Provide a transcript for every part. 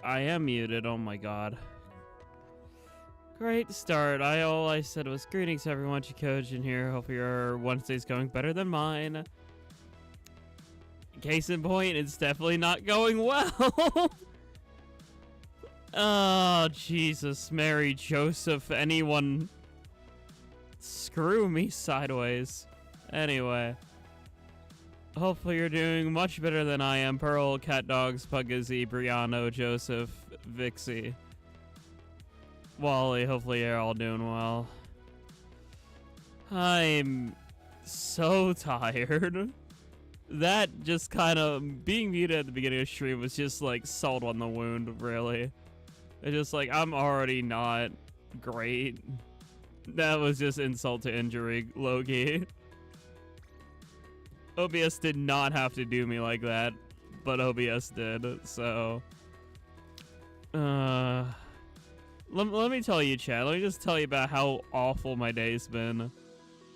I am muted. Oh my god. Great start. All I said was greetings everyone, Jackogień here. Hope your Wednesday's going better than mine. Case in point, it's definitely not going well. Oh, Jesus, Mary, Joseph, anyone. Screw me sideways. Anyway. Hopefully you're doing much better than I am. Pearl, Cat Dogs, Pugazzy, Briano, Joseph, Vixie, Wally, hopefully you're all doing well. I'm so tired. That just kind of, being muted at the beginning of the stream was just like salt on the wound, really. It's just like, I'm already not great. That was just insult to injury, low-key. OBS did not have to do me like that, but OBS did, so... Let me tell you, chat. Let me just tell you about how awful my day's been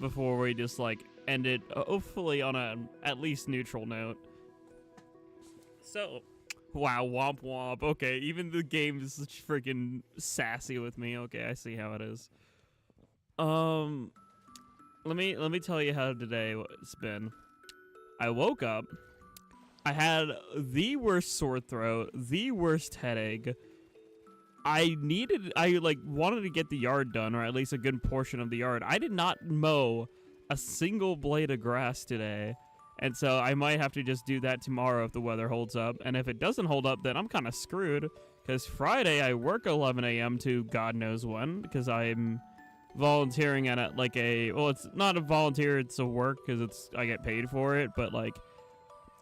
before we just, like, end it, hopefully on a at least neutral note. So, wow, womp womp. Okay, even the game is freaking sassy with me. Okay, I see how it is. Let me tell you how today it's been. I woke up. I had the worst sore throat, the worst headache. I wanted to get the yard done, or at least a good portion of the yard. I did not mow a single blade of grass today. And so I might have to just do that tomorrow if the weather holds up. And if it doesn't hold up, then I'm kind of screwed. Because Friday I work 11 a.m. to God knows when. Because I'm volunteering at like a... Well, it's not a volunteer, it's a work because I get paid for it. But like,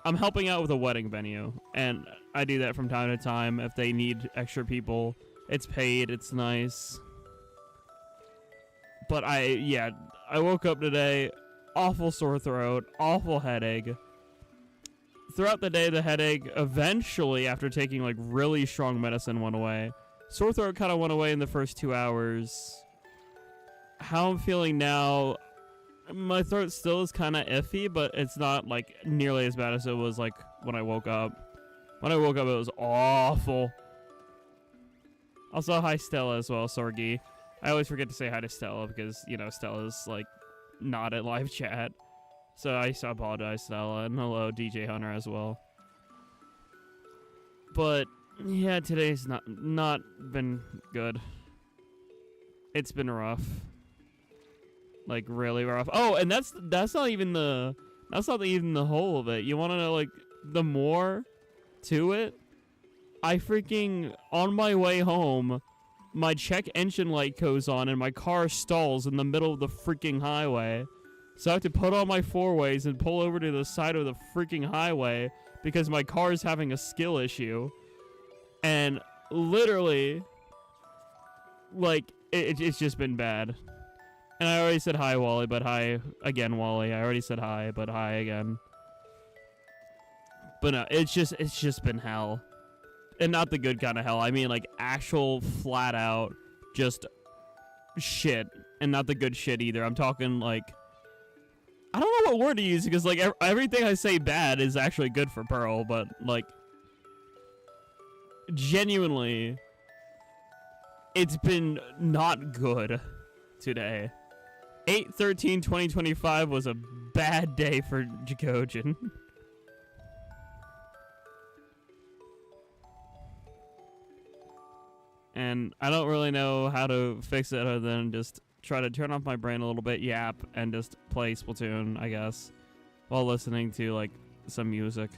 I'm helping out with a wedding venue. And I do that from time to time if they need extra people. It's paid, it's nice. But I woke up today, awful sore throat, awful headache. Throughout the day, the headache eventually, after taking like really strong medicine, went away. Sore throat kind of went away in the first 2 hours. How I'm feeling now, my throat still is kind of iffy, but it's not like nearly as bad as it was like when I woke up. When I woke up, it was awful. Also, hi Stella as well, Sorgi. I always forget to say hi to Stella because, you know, Stella's like not at live chat. So I apologize, Stella, and hello DJ Hunter as well. But yeah, today's not been good. It's been rough. Like really rough. Oh, and that's not even the whole of it. You want to know like the more to it? I freaking, on my way home, my check engine light goes on and my car stalls in the middle of the freaking highway. So I have to put on my four-ways and pull over to the side of the freaking highway because my car is having a skill issue. And literally, like, it's just been bad. And I already said hi, Wally, but hi again, Wally. I already said hi, but hi again. But no, it's just been hell. And not the good kind of hell. I mean, like, actual, flat-out, just shit. And not the good shit, either. I'm talking, like... I don't know what word to use, because, like, everything I say bad is actually good for Pearl, but, like... Genuinely... It's been not good today. 8/13/2025 was a bad day for Jackogień. And I don't really know how to fix it other than just try to turn off my brain a little bit, yap, and just play Splatoon, I guess, while listening to, like, some music.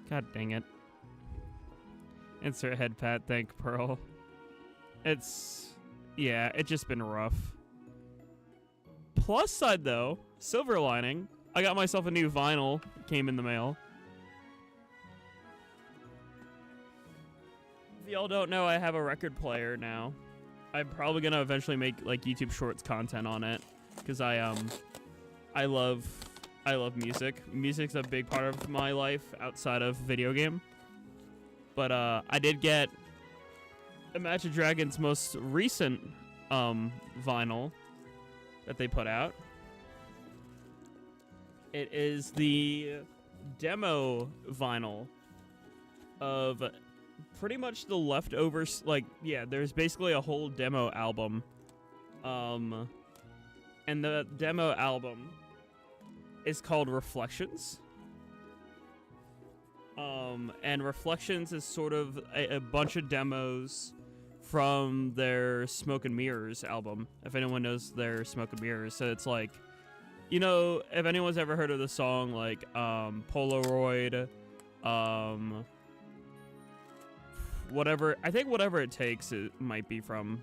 God dang it. Insert head pat, thank Pearl. Yeah, it's just been rough. Plus side though, silver lining, I got myself a new vinyl, came in the mail. If y'all don't know, I have a record player now. I'm probably gonna eventually make like YouTube Shorts content on it, because I love music. Music's a big part of my life outside of video game. But I did get Imagine Dragons' most recent vinyl, that they put out. It is the demo vinyl of pretty much the leftovers. Like, yeah, there's basically a whole demo album. And the demo album is called Reflections. And Reflections is sort of a bunch of demos from their Smoke and Mirrors album, if anyone knows their Smoke and Mirrors. So it's like, you know, if anyone's ever heard of the song, like, Polaroid, whatever, I think Whatever It Takes, it might be from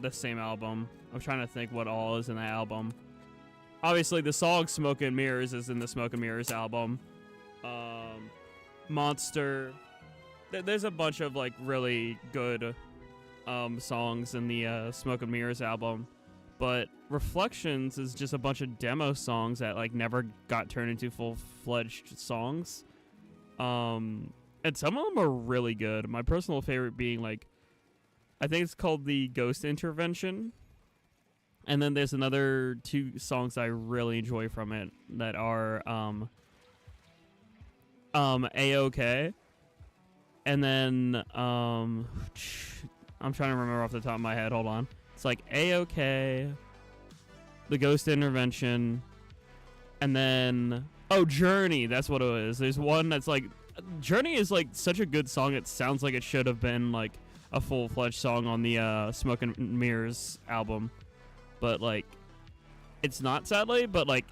the same album. I'm trying to think what all is in that album. Obviously, the song Smoke and Mirrors is in the Smoke and Mirrors album. Monster. There's a bunch of, like, really good songs in the Smoke and Mirrors album. But Reflections is just a bunch of demo songs that, like, never got turned into full-fledged songs. And some of them are really good. My personal favorite being, like, I think it's called the Ghost Intervention. And then there's another 2 songs I really enjoy from it that are A-OK. And then I'm trying to remember off the top of my head. Hold on. It's like A-OK, the Ghost Intervention, and then Journey. That's what it is. There's one that's like Journey is like such a good song. It sounds like it should have been like a full-fledged song on the Smoke and Mirrors album. But, like, it's not, sadly, but, like,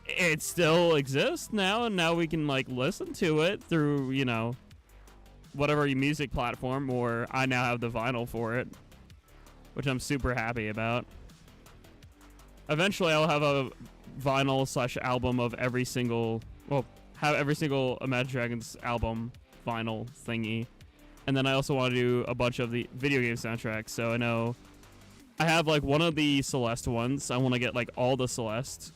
it still exists now, and now we can, like, listen to it through, you know, whatever music platform, or I now have the vinyl for it, which I'm super happy about. Eventually, I'll have a vinyl/album of every single, well, have every single Imagine Dragons album vinyl thingy. And then I also want to do a bunch of the video game soundtracks, so I know I have, like, one of the Celeste ones. I want to get, like, all the Celeste.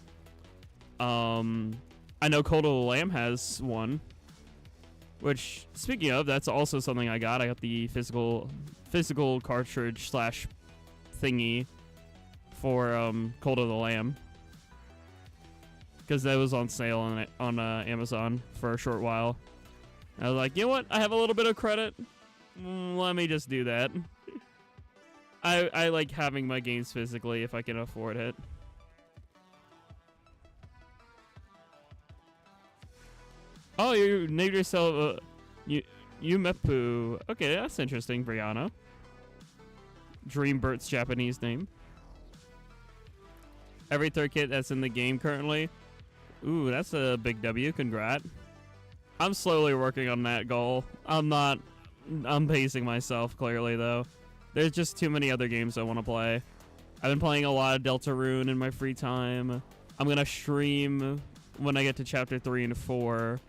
I know Cult of the Lamb has one. Which, speaking of, that's also something I got. I got the physical cartridge / thingy for Cult of the Lamb. Because that was on sale on Amazon for a short while. I was like, you know what? I have a little bit of credit. Let me just do that. I like having my games physically if I can afford it. Oh, you named yourself Yumepu. Okay, that's interesting, Brianna. Dreambert's Japanese name. Every third kit that's in the game currently. Ooh, that's a big W. Congrats. I'm slowly working on that goal. I'm pacing myself, clearly, though. There's just too many other games I want to play. I've been playing a lot of Deltarune in my free time. I'm going to stream when I get to Chapter 3 and 4.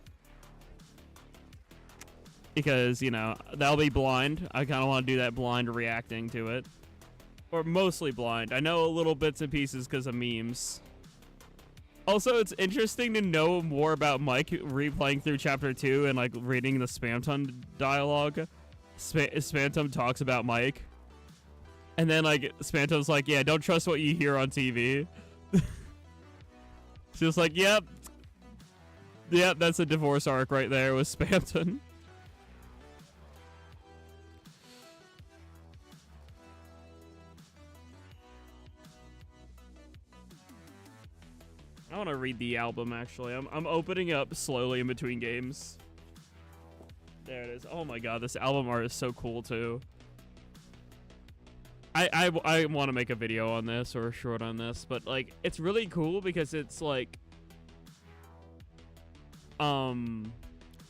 Because, you know, that'll be blind. I kind of want to do that blind reacting to it. Or mostly blind. I know a little bits and pieces because of memes. Also, it's interesting to know more about Mike replaying through Chapter 2 and, like, reading the Spamton dialogue. Spamton talks about Mike. And then, like, Spantom's like, yeah, don't trust what you hear on TV. She's like, yep, that's a divorce arc right there with Spamton. I want to read the album, actually. I'm opening up slowly in between games. There it is. Oh my god, this album art is so cool, too. I want to make a video on this or a short on this, but, like, it's really cool because it's, like,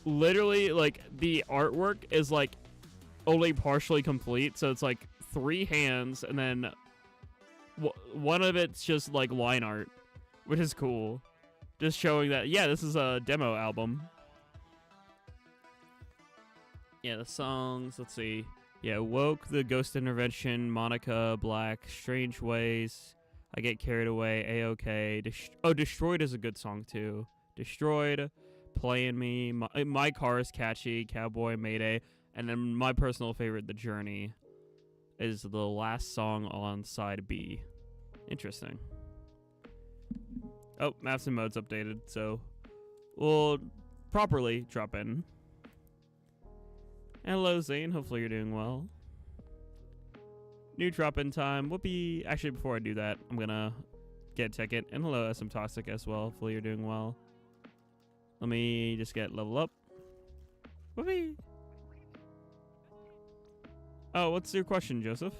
literally, like, the artwork is, like, only partially complete, so it's, like, 3 hands, and then one of it's just, like, line art, which is cool. Just showing that, yeah, this is a demo album. Yeah, the songs, let's see. Yeah, Woke, The Ghost Intervention, Monica, Black, Strange Ways, I Get Carried Away, A-OK. Destroyed is a good song, too. Destroyed, Playing Me, My Car is Catchy, Cowboy, Mayday, and then my personal favorite, The Journey, is the last song on side B. Interesting. Oh, maps and modes updated, so we'll properly drop in. Hello, Zane. Hopefully you're doing well. New drop-in time. Whoopee. Actually, before I do that, I'm gonna get a ticket. And hello, SM Toxic as well. Hopefully you're doing well. Let me just get level up. Whoopee. Oh, what's your question, Joseph?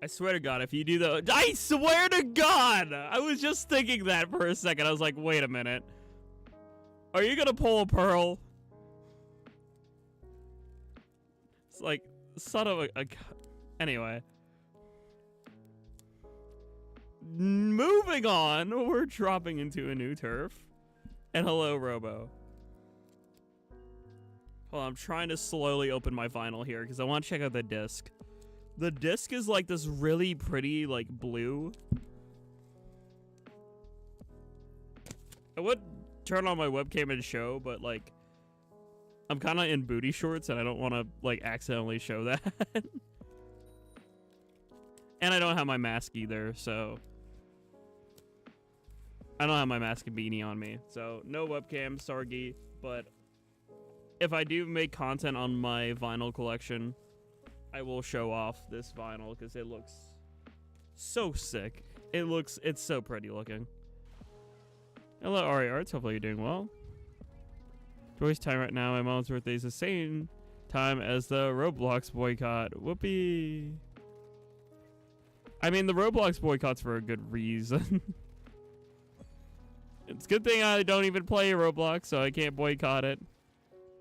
I swear to God, if you do the... I swear to God! I was just thinking that for a second. I was like, wait a minute. Are you gonna pull a pearl? It's like, son of a... Anyway. Moving on, we're dropping into a new turf. And hello, Robo. Hold on, I'm trying to slowly open my vinyl here because I want to check out the disc. The disc is like this really pretty, like, blue. I would turn on my webcam and show, but, like, I'm kind of in booty shorts and I don't want to, like, accidentally show that. And I don't have my mask either, so... I don't have my mask and beanie on me, so no webcam, Sargi, but if I do make content on my vinyl collection, I will show off this vinyl because it looks so sick. It's so pretty looking. Hello, Ari Arts. Hopefully you're doing well. Joy's time right now. My mom's birthday is the same time as the Roblox boycott. Whoopee. I mean, the Roblox boycott's for a good reason. It's a good thing I don't even play Roblox, so I can't boycott it.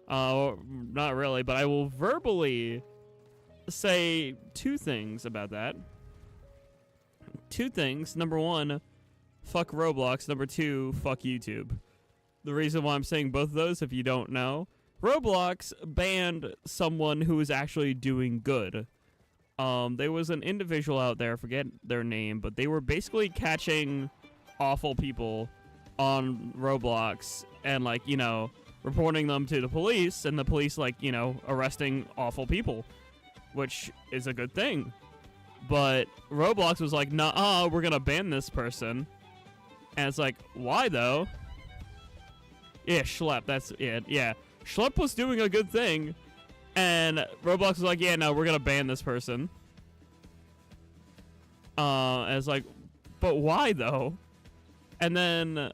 Not really, but I will verbally say two things about that. Two things. Number one, fuck Roblox. Number two, fuck YouTube. The reason why I'm saying both of those, if you don't know, Roblox banned someone who was actually doing good. There was an individual out there, I forget their name, but they were basically catching awful people on Roblox and, like, you know, reporting them to the police, and the police, like, you know, arresting awful people, which is a good thing. But Roblox was like, nah, we're gonna ban this person. And it's like, why though? Yeah, Schlepp, that's it. Yeah, Schlepp was doing a good thing, and Roblox was like, yeah, no, we're gonna ban this person. And it's like, but why though? And then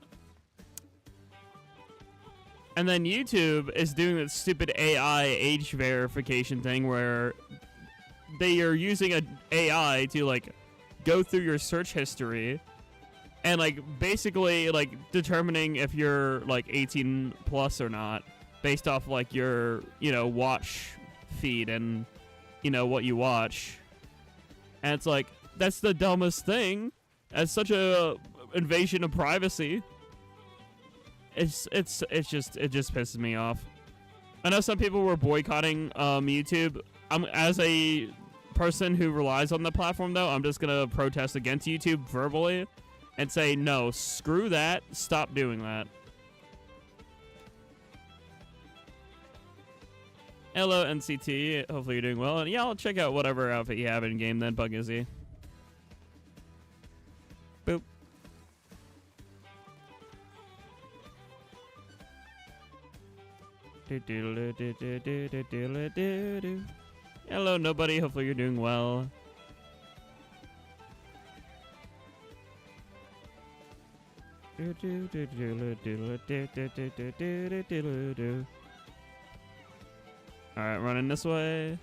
YouTube is doing this stupid AI age verification thing where they are using an AI to, like, go through your search history and, like, basically, like, determining if you're, like, 18 plus or not based off, like, your, you know, watch feed and, you know, what you watch. And it's like, that's the dumbest thing. That's such a invasion of privacy. It just pisses me off. I know some people were boycotting YouTube. As a person who relies on the platform, though, I'm just gonna protest against YouTube verbally and say, no, screw that, stop doing that. Hello, NCT. Hopefully you're doing well. And yeah, I'll check out whatever outfit you have in game then, Bug Izzy. Boop. Hello, nobody. Hopefully you're doing well. Alright, running this way.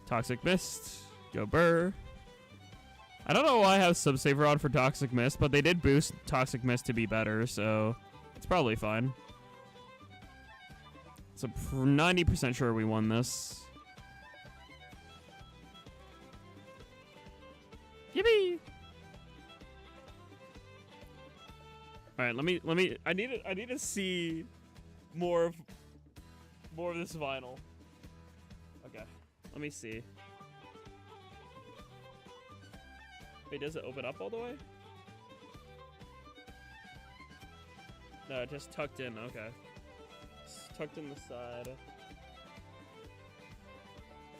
Toxic Mist. Go Burr. I don't know why I have Subsaver on for Toxic Mist, but they did boost Toxic Mist to be better, so it's probably fine. So 90% sure we won this. Yippee! All right, let me. I need to see more of this vinyl. Okay, let me see. Wait, does it open up all the way? Just tucked in. Okay. Just tucked in the side.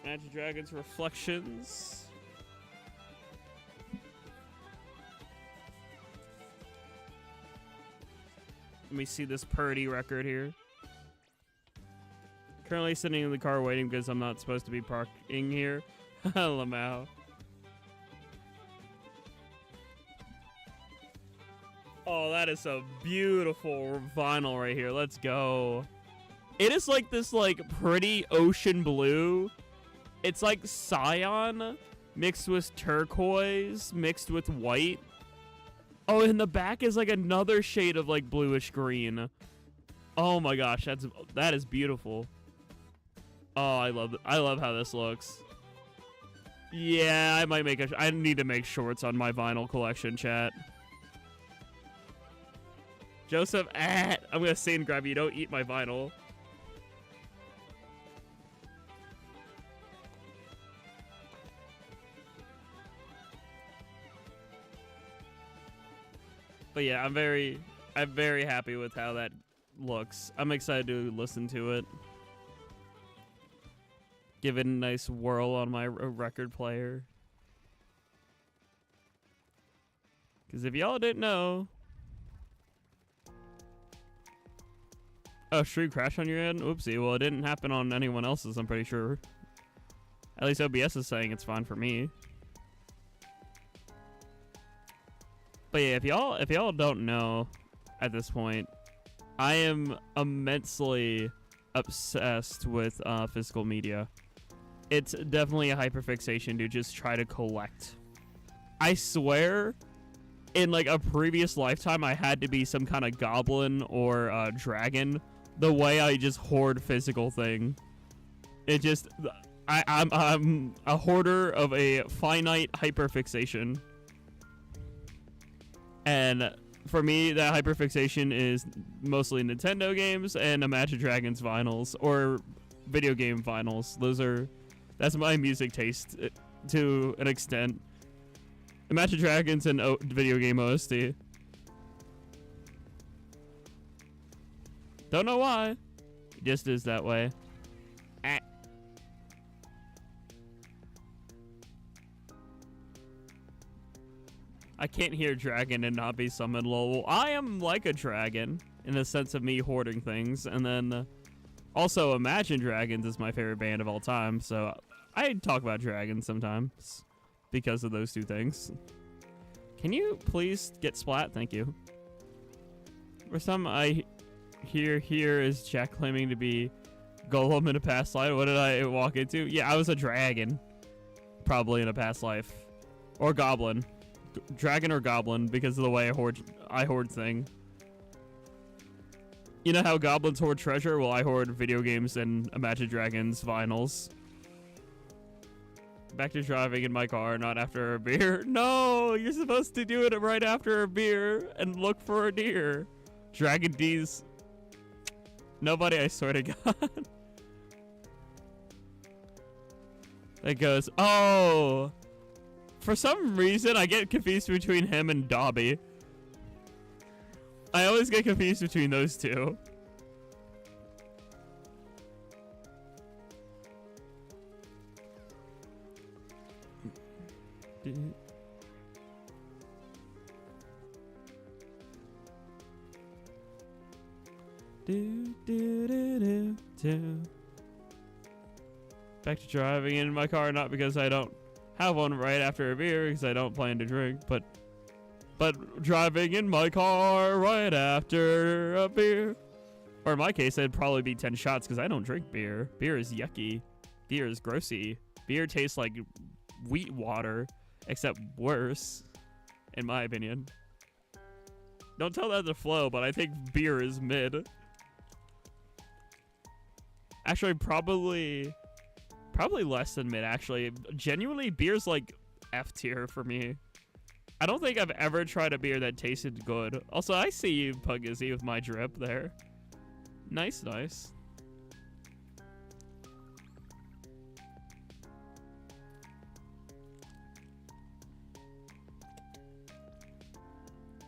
Magic Dragons Reflections. Let me see this Purdy record here. Currently sitting in the car waiting because I'm not supposed to be parking here. Lamau. Oh, that is a beautiful vinyl right here. Let's go. It is like this like pretty ocean blue. It's like cyan mixed with turquoise mixed with white. Oh, and the back is like another shade of like bluish green. Oh my gosh, that is beautiful. Oh, I love how this looks. Yeah, I need to make shorts on my vinyl collection, chat. Joseph, I'm gonna say and grab you. Don't eat my vinyl. But yeah, I'm very happy with how that looks. I'm excited to listen to it. Give it a nice whirl on my record player. Because if y'all didn't know... Oh, stream crash on your end? Oopsie. Well, it didn't happen on anyone else's, I'm pretty sure. At least OBS is saying it's fine for me. But yeah, if y'all don't know at this point, I am immensely obsessed with physical media. It's definitely a hyperfixation to just try to collect. I swear, in like a previous lifetime, I had to be some kind of goblin or dragon. The way I just hoard physical thing, it just I'm a hoarder of a finite hyperfixation. And for me, that hyperfixation is mostly Nintendo games and Imagine Dragons vinyls or video game vinyls. That's my music taste to an extent. Imagine Dragons and video game OST. Don't know why. It just is that way. I can't hear dragon and not be summoned, lol. I am like a dragon in the sense of me hoarding things. And then also Imagine Dragons is my favorite band of all time. So I talk about dragons sometimes because of those two things. Can you please get splat? Thank you. For some I hear is Jack claiming to be Golem in a past life. What did I walk into? Yeah, I was a dragon. Probably in a past life. Or goblin. Dragon or goblin because of the way I hoard thing. You know how goblins hoard treasure? Well, I hoard video games and Imagine Dragons vinyls. Back to driving in my car, not after a beer. No, you're supposed to do it right after a beer and look for a deer. Dragon D's. Nobody, I swear to God. That goes, oh. For some reason, I get confused between him and Dobby. I always get confused between those two. Back to driving in my car, not because I don't have one right after a beer, because I don't plan to drink, but driving in my car right after a beer. Or in my case, it'd probably be 10 shots, because I don't drink beer. Beer is yucky. Beer is grossy. Beer tastes like wheat water, except worse, in my opinion. Don't tell that to Flo, but I think beer is mid. Actually, probably less than mid, actually. Genuinely, beer's like F tier for me. I don't think I've ever tried a beer that tasted good. Also, I see you, Pugizzy, with my drip there. Nice, nice.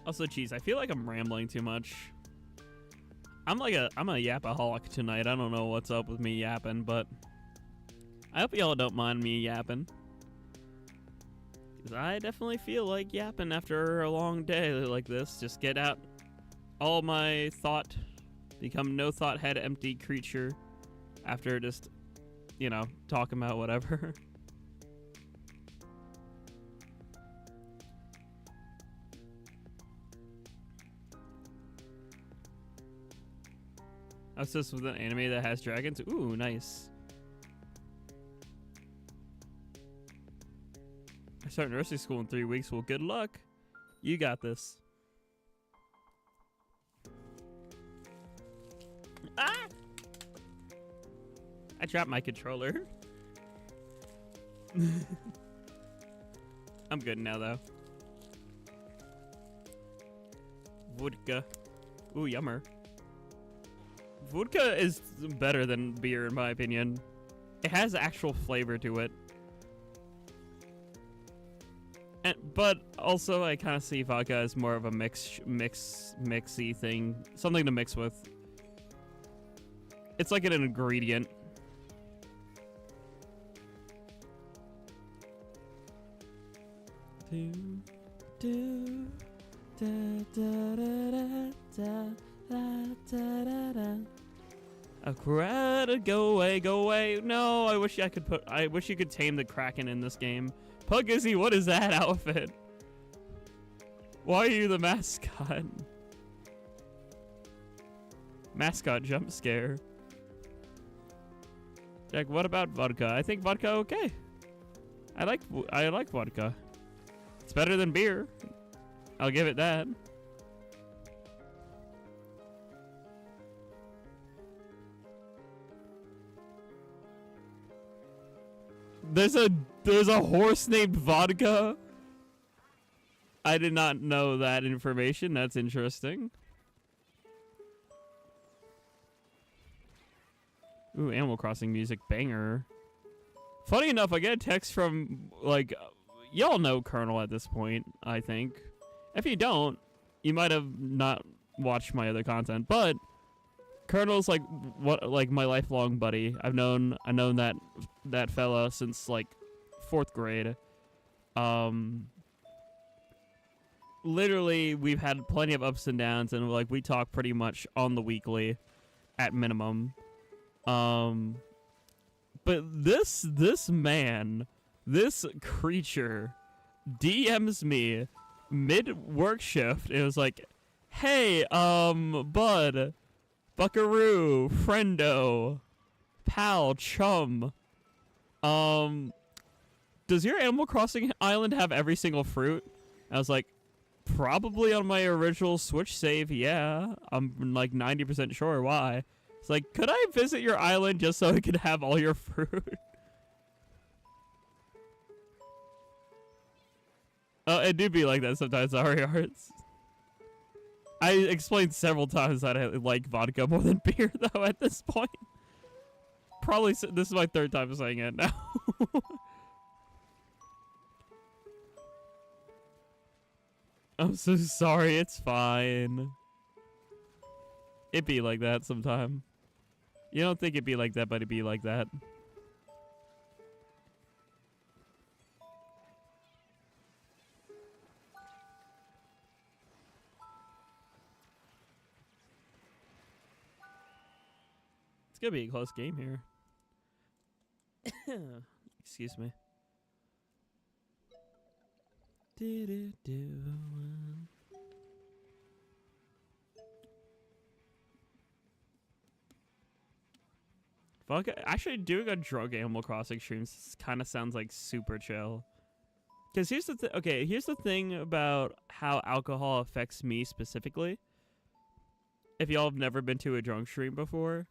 Also, geez, I feel like I'm rambling too much. I'm a yapaholic tonight. I don't know what's up with me yapping, but I hope y'all don't mind me yapping. Because I definitely feel like yapping after a long day like this. Just get out all my thought, become no thought head empty creature after just, you know, talking about whatever. Obsessed with an anime that has dragons. Ooh, nice. I start nursing school in 3 weeks. Well, good luck. You got this. Ah! I dropped my controller. I'm good now, though. Vodka. Ooh, yummer. Vodka is better than beer, in my opinion. It has actual flavor to it. But also, I kind of see vodka as more of a mixy thing. Something to mix with. It's like an ingredient. A crowd, go away, go away. No, I wish you could tame the Kraken in this game. Pugizzy, what is that outfit? Why are you the mascot? Mascot jump scare. Jack, what about vodka? I think vodka okay. I like vodka. It's better than beer. I'll give it that. There's a horse named Vodka. I did not know that information. That's interesting. Ooh, Animal Crossing music banger. Funny enough, I get a text from, like, y'all know Colonel at this point, I think. If you don't, you might have not watched my other content, but Colonel's like my lifelong buddy. I've known that fella since like 4th grade. Literally we've had plenty of ups and downs, and like we talk pretty much on the weekly at minimum. But this man, this creature DMs me mid-work shift. It was like, hey, bud, buckaroo, friendo, pal, chum, does your Animal Crossing island have every single fruit? I was like, probably on my original Switch save, yeah. I'm like 90% sure. Why? It's like, could I visit your island just so I could have all your fruit? Oh, it do be like that sometimes, sorry, Arts. I explained several times that I like vodka more than beer, though, at this point. Probably, this is my 3rd time saying it now. I'm so sorry, it's fine. It be like that sometime. You don't think it'd be like that, but it'd be like that. It's gonna be a close game here. Excuse me. Fuck, actually doing a drug Animal Crossing stream kind of sounds like super chill. Because here's the here's the thing about how alcohol affects me specifically. If y'all have never been to a drunk stream before,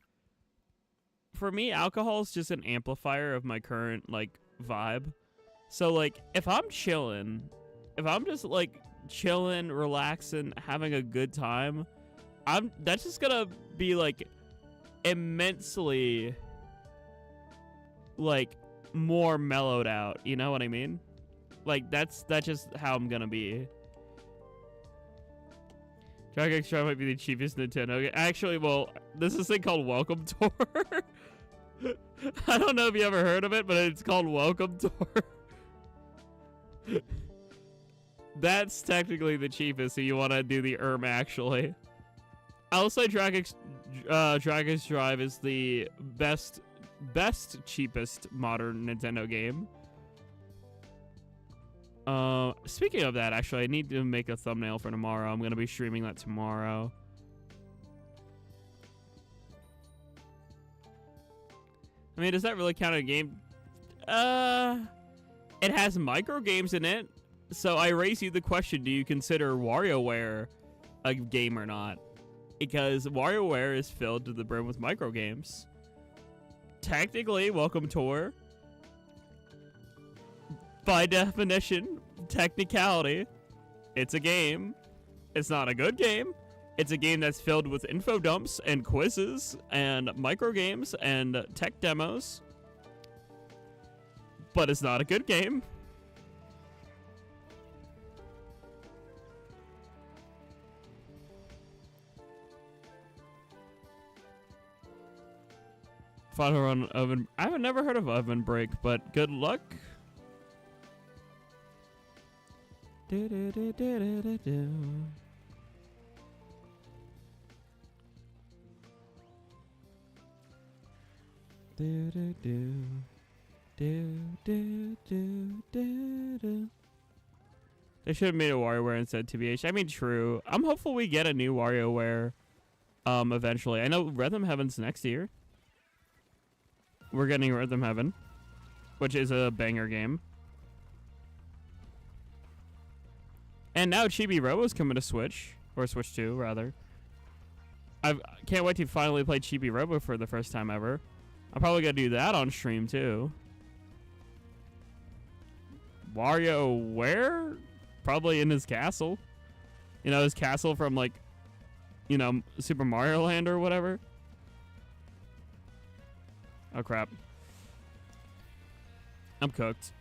for me, alcohol is just an amplifier of my current like vibe. So like, if I'm chilling, if I'm just like chilling, relaxing, having a good time, that's just gonna be like immensely like more mellowed out. You know what I mean? Like that's just how I'm gonna be. Jackogień might be the cheapest Nintendo game. Actually, well, there's this thing called Welcome Tour. I don't know if you ever heard of it, but it's called Welcome Tour. That's technically the cheapest, so you want to do the actually. I'll say Dragon's Drive is the best, cheapest modern Nintendo game. Speaking of that, actually, I need to make a thumbnail for tomorrow. I'm going to be streaming that tomorrow. I mean, does that really count as a game? It has micro games in it. So I raise you the question, do you consider WarioWare a game or not? Because WarioWare is filled to the brim with micro games. Technically, Welcome Tour, by definition, technicality, it's a game. It's not a good game. It's a game that's filled with info dumps and quizzes and micro games and tech demos. But it's not a good game. Final run oven. I've never heard of Oven Break, but good luck. Do, do, do, do, do, do, do. Do, do, do. Do, do, do, do, do. They should have made a WarioWare instead, TBH. I mean, true. I'm hopeful we get a new WarioWare eventually. I know Rhythm Heaven's next year. We're getting Rhythm Heaven, which is a banger game. And now Chibi Robo's coming to Switch, or Switch 2, rather. I can't wait to finally play Chibi Robo for the first time ever. I'm probably going to do that on stream, too. WarioWare? Probably in his castle. You know, his castle from, like, you know, Super Mario Land or whatever. Oh, crap. I'm cooked.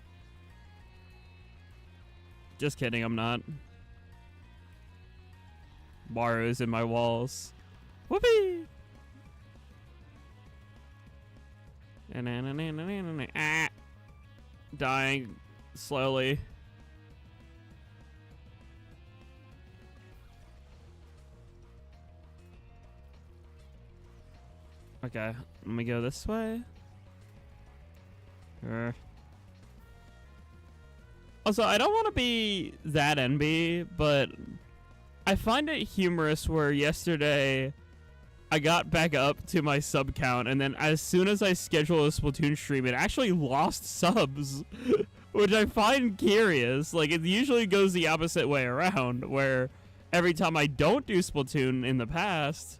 Just kidding, I'm not. Mario's in my walls. Whoopee! Ah! Dying slowly. Okay, let me go this way. Also, I don't want to be that NB, but I find it humorous where yesterday I got back up to my sub count, and then as soon as I schedule a Splatoon stream, it actually lost subs, which I find curious. Like, it usually goes the opposite way around, where every time I don't do Splatoon in the past,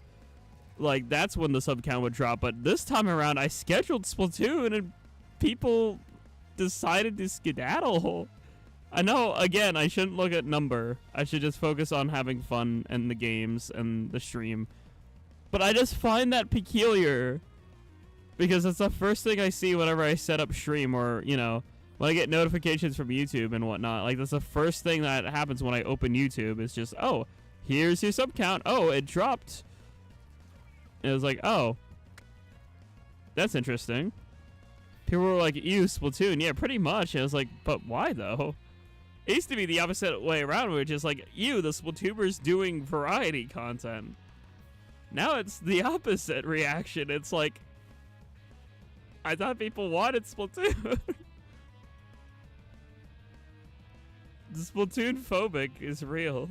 like, that's when the sub count would drop. But this time around, I scheduled Splatoon, and people decided to skedaddle. I know, again, I shouldn't look at number. I should just focus on having fun and the games and the stream. But I just find that peculiar, because it's the first thing I see whenever I set up stream, or, you know, when I get notifications from YouTube and whatnot. Like, that's the first thing that happens when I open YouTube. Is just, oh, here's your sub count. Oh, it dropped. And it was like, oh, that's interesting. People were like, ew, Splatoon. Yeah, pretty much. And I was like, but why, though? It used to be the opposite way around, which is like, ew, the Splatooners doing variety content. Now it's the opposite reaction. It's like, I thought people wanted Splatoon. The Splatoon phobic is real.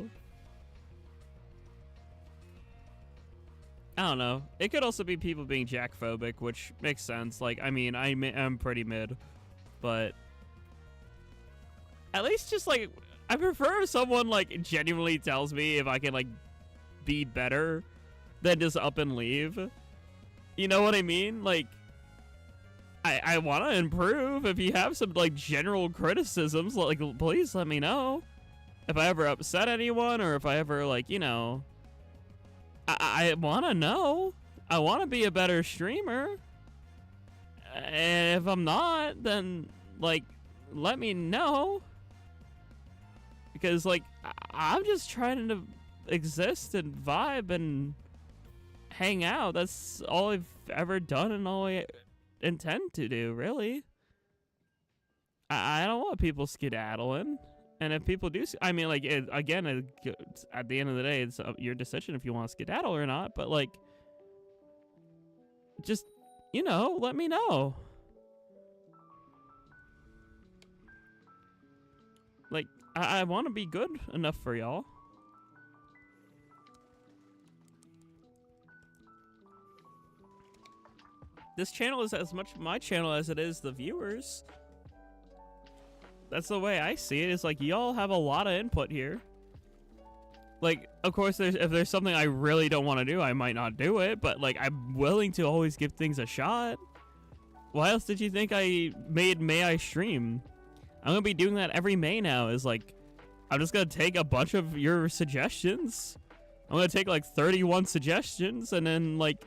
I don't know. It could also be people being Jack phobic, which makes sense. Like, I mean, I'm pretty mid, but at least just like, I prefer if someone like genuinely tells me if I can like be better than just up and leave. You know what I mean? Like, I want to improve. If you have some like general criticisms, like, please let me know. If I ever upset anyone, or if I ever, like, you know, I want to know. I want to be a better streamer. And if I'm not, then, like, let me know. Because, like, I'm just trying to exist and vibe and hang out. That's all I've ever done and all I intend to do, really. I don't want people skedaddling. And if people do, I mean, like, again, at the end of the day, it's your decision if you want to skedaddle or not. But, like, just, you know, let me know. Like, I want to be good enough for y'all. This channel is as much my channel as it is the viewers. That's the way I see it. It's like y'all have a lot of input here. Like, of course, if there's something I really don't want to do, I might not do it. But, like, I'm willing to always give things a shot. Why else did you think I made May I Stream? I'm going to be doing that every May now. Is like, I'm just going to take a bunch of your suggestions. I'm going to take, like, 31 suggestions and then, like,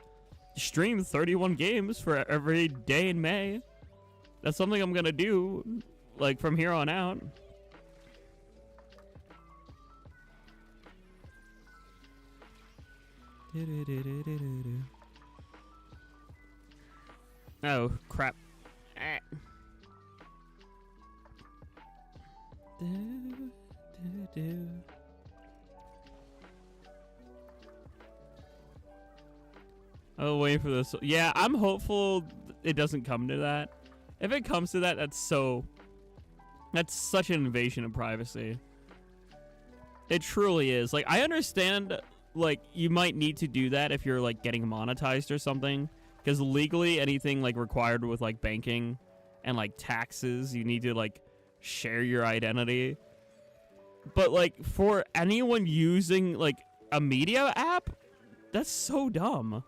stream 31 games for every day in May. That's something I'm going to do. Like, from here on out. Oh, crap. Oh, waiting for this. Yeah, I'm hopeful it doesn't come to that. If it comes to that, that's such an invasion of privacy. It truly is. Like, I understand, like, you might need to do that if you're, like, getting monetized or something. Because legally, anything, like, required with, like, banking and, like, taxes, you need to, like, share your identity. But, like, for anyone using, like, a media app, that's so dumb.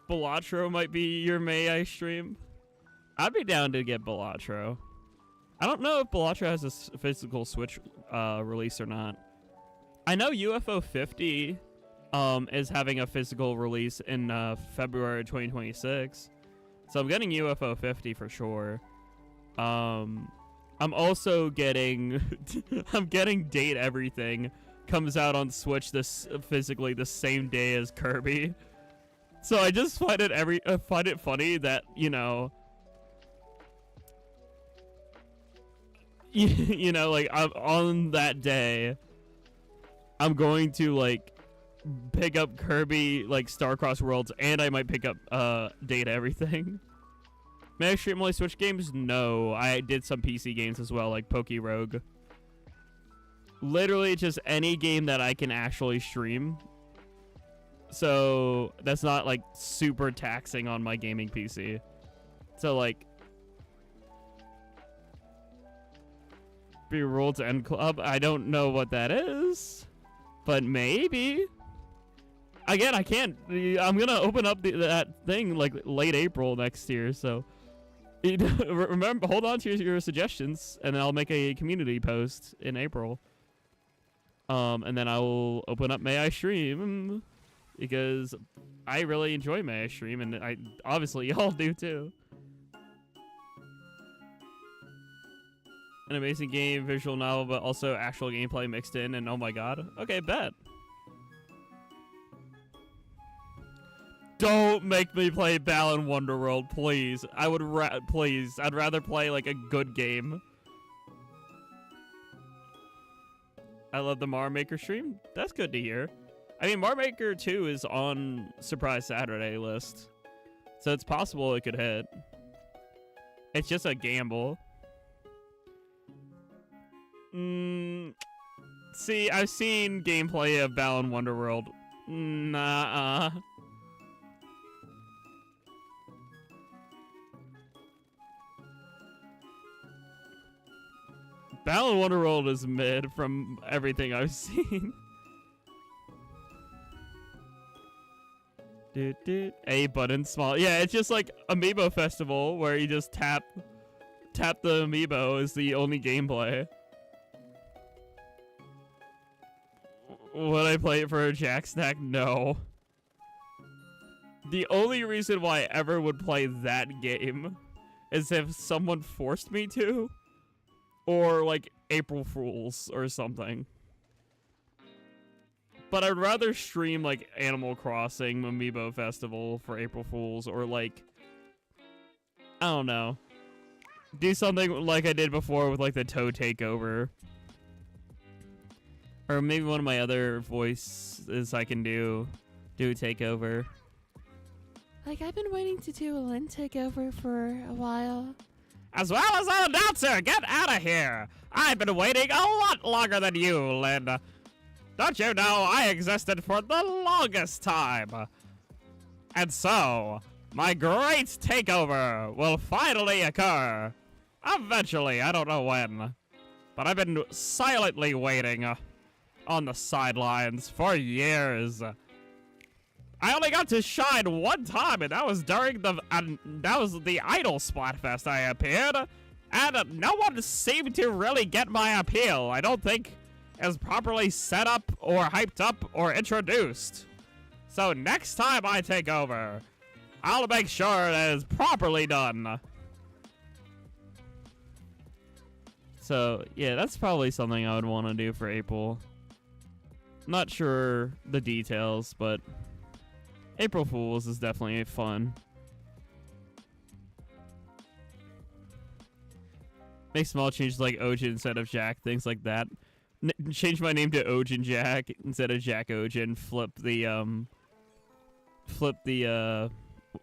Balatro might be your May I Stream. I'd be down to get Balatro. I don't know if Balatro has a physical Switch release or not. I know UFO 50 is having a physical release in February 2026. So I'm getting UFO 50 for sure. I'm also getting I'm getting Date Everything. Comes out on Switch physically the same day as Kirby. So I just find it funny that, you know, you know, like, on that day, I'm going to, like, pick up Kirby, like, Starcross Worlds, and I might pick up Date Everything. May I stream only Switch games? No, I did some PC games as well, like Poke Rogue. Literally just any game that I can actually stream. So that's not, like, super taxing on my gaming PC. So, like, be World's End Club, I don't know what that is, but maybe. Again, I can't. I'm gonna open up that thing, like, late April next year. So remember, hold on to your suggestions, and then I'll make a community post in April. And then I will open up May I Stream. Because I really enjoy May I Stream, and I obviously y'all do too. An amazing game, visual novel, but also actual gameplay mixed in, and oh my god. Okay, bet. Don't make me play Balan Wonderworld, please. I would please. I'd rather play, like, a good game. I love the Mario Maker stream. That's good to hear. I mean, Mario Maker 2 is on Surprise Saturday list, so it's possible it could hit. It's just a gamble. See, I've seen gameplay of Balan Wonderworld. Nah. Balan Wonderworld is mid from everything I've seen. A button small. Yeah, it's just like Amiibo Festival where you just tap the amiibo is the only gameplay. Would I play it for a Jack Snack? No. The only reason why I ever would play that game is if someone forced me to. or like April Fools or something. But I'd rather stream like Animal Crossing Amiibo Festival for April Fools, or like, I don't know, do something like I did before with like the Toe Takeover. Or maybe one of my other voices I can do a takeover. Like, I've been waiting to do a Lynn takeover for a while. As well as an announcer, get out of here! I've been waiting a lot longer than you, Lynn. Don't you know I existed for the longest time? And so, my great takeover will finally occur. Eventually, I don't know when. But I've been silently waiting on the sidelines for years. I only got to shine one time, and that was during the Idol Splatfest I appeared, and no one seemed to really get my appeal. I don't think it was properly set up or hyped up or introduced. So next time I take over, I'll make sure that it's properly done. So yeah, that's probably something I would want to do for April. Not sure the details, but April Fools is definitely fun. Make small changes like Ojin instead of Jack, things like that. Change my name to CantDoJack instead of Jackogień. Flip the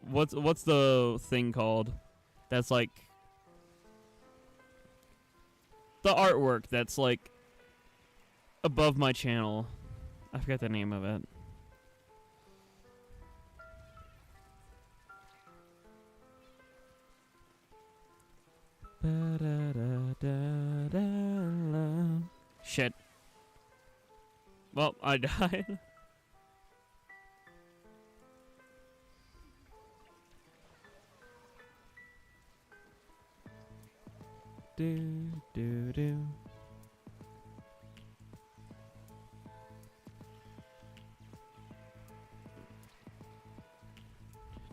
what's the thing called? That's like the artwork that's like above my channel. I forgot the name of it. Shit. Well, I died. Do do do.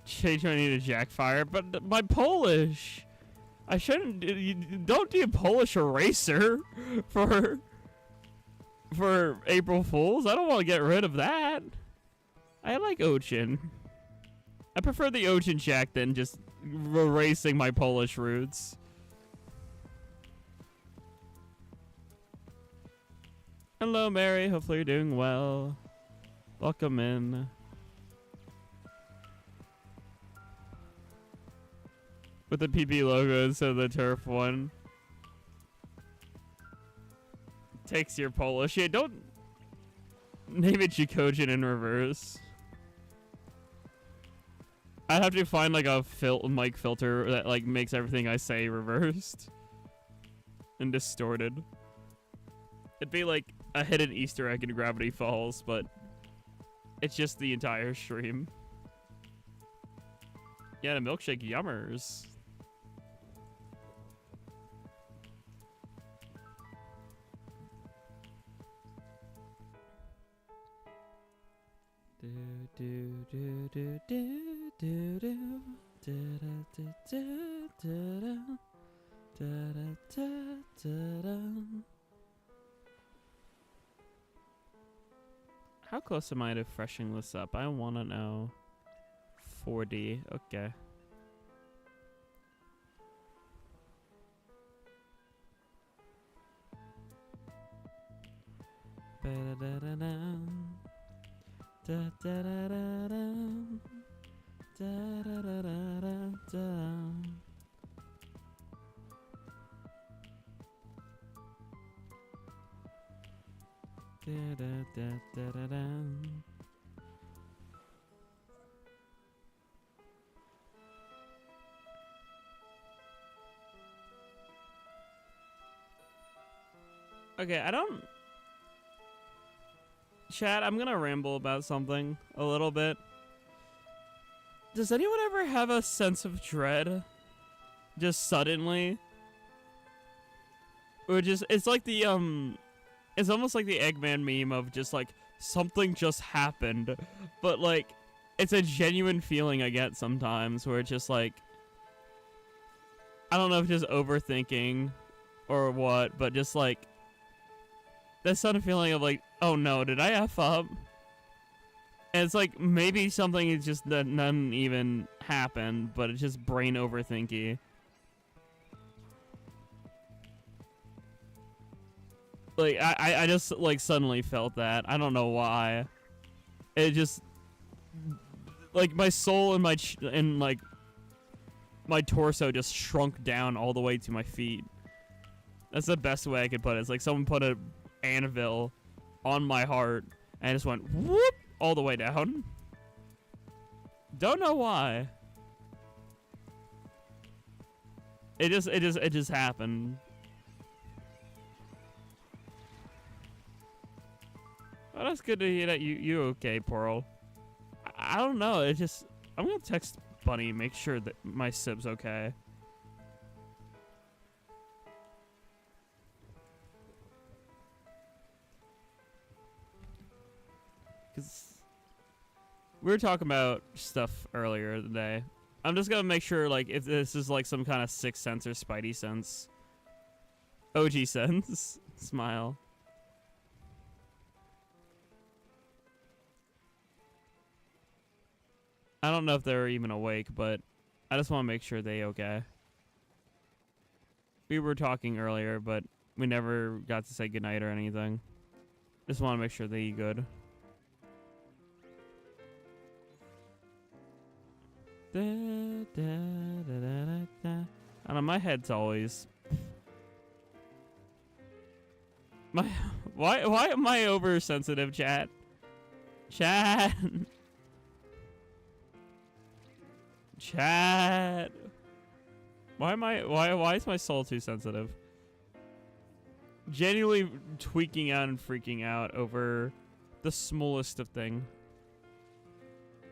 Change my name to Jackfire, but my Polish. I shouldn't. You don't do Polish eraser for April Fools. I don't want to get rid of that. I like Ojin. I prefer the Ojin Jack than just erasing my Polish roots. Hello, Mary. Hopefully you're doing well. Welcome in. With the PP logo instead of the turf one. Takes your Polish. Yeah, don't name it Jackogień in reverse. I'd have to find like a mic filter that like makes everything I say reversed and distorted. It'd be like a hidden Easter egg in Gravity Falls, but it's just the entire stream. Yeah, the milkshake yummers. How close am I to freshening this up? I want to know. 4D. Okay. Okay, I don't... Chat, I'm gonna ramble about something a little bit. Does anyone ever have a sense of dread? Just suddenly? Or just, it's like the, it's almost like the Eggman meme of just like, something just happened. But like, it's a genuine feeling I get sometimes where it's just like, I don't know if just overthinking or what, but just like that sudden feeling of like, oh no, did I F up? And it's like maybe something is just that none even happened, but it's just brain overthinky. Like I just like suddenly felt that. I don't know why. It just like my soul and like my torso just shrunk down all the way to my feet. That's the best way I could put it. It's like someone put an anvil on my heart and it just went whoop all the way down. Don't know why. It just happened. Oh, that's good to hear that you okay, Pearl. I don't know. It just I'm gonna text Bunny, make sure that my sib's okay. Cause we were talking about stuff earlier today. I'm just gonna make sure like if this is like some kind of sixth sense or spidey sense. OG sense. Smile. I don't know if they're even awake, but I just want to make sure they okay. We were talking earlier, but we never got to say goodnight or anything. Just want to make sure they good. Da, da, da, da, da, da. I don't know, my head's always... Why am I oversensitive, chat? Chat! Chat. Why is my soul too sensitive? Genuinely tweaking out and freaking out over the smallest of thing.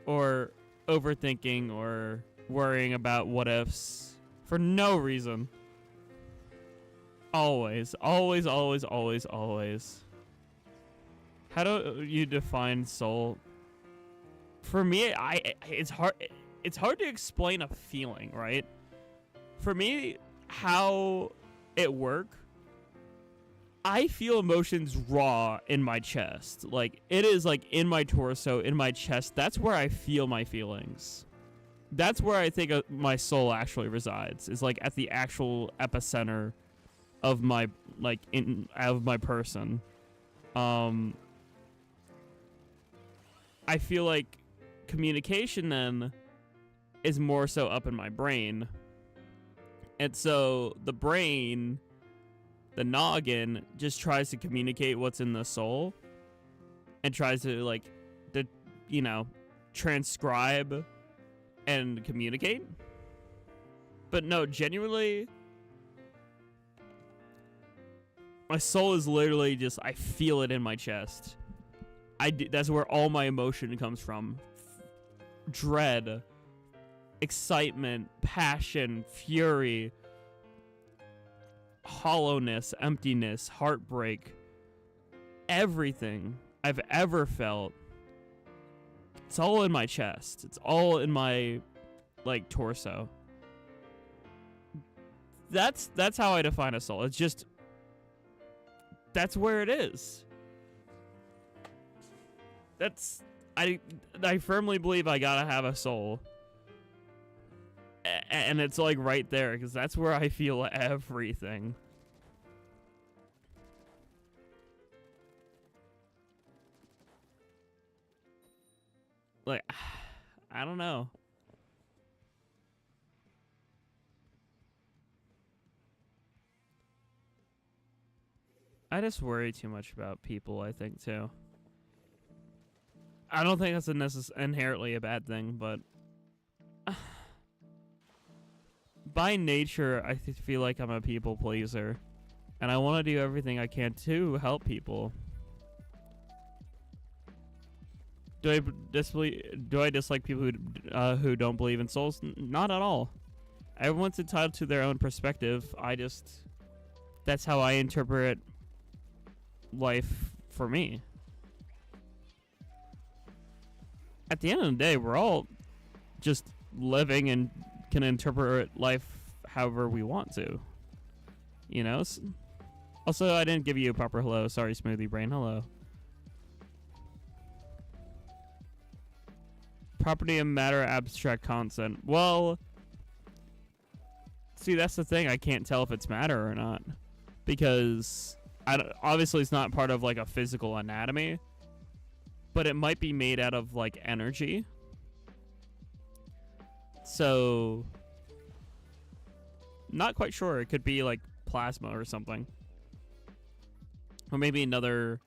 Or overthinking or worrying about what ifs for no reason. Always. Always, always, always, always. How do you define soul? For me, it's hard. It's hard to explain a feeling, right? For me, how it works, I feel emotions raw in my chest. Like, it is like in my torso, in my chest. That's where I feel my feelings. That's where I think my soul actually resides. Is like at the actual epicenter of my, like, of my person. I feel like communication then is more so up in my brain. And so the brain, the noggin, just tries to communicate what's in the soul and tries to, like, you know, transcribe and communicate. But no, genuinely, my soul is literally just, I feel it in my chest. That's where all my emotion comes from. Dread, excitement, passion, fury, hollowness, emptiness, heartbreak, everything I've ever felt, it's all in my chest. It's all in my, like, torso. That's how I define a soul. It's just, that's where it is. I firmly believe I gotta have a soul. And it's like right there, because that's where I feel everything. Like, I don't know. I just worry too much about people, I think, too. I don't think that's inherently a bad thing, but by nature, I feel like I'm a people pleaser, and I want to do everything I can to help people. Do I dislike people who don't believe in souls? Not at all. Everyone's entitled to their own perspective. That's how I interpret life for me. At the end of the day, we're all just living and can interpret life however we want to. You know? Also, I didn't give you a proper hello. Sorry, Smoothie Brain. Hello. Property of matter, abstract concept. Well, see, that's the thing. I can't tell if it's matter or not. Because obviously it's not part of like a physical anatomy. But it might be made out of like energy. So, not quite sure. It could be like plasma or something. Or maybe another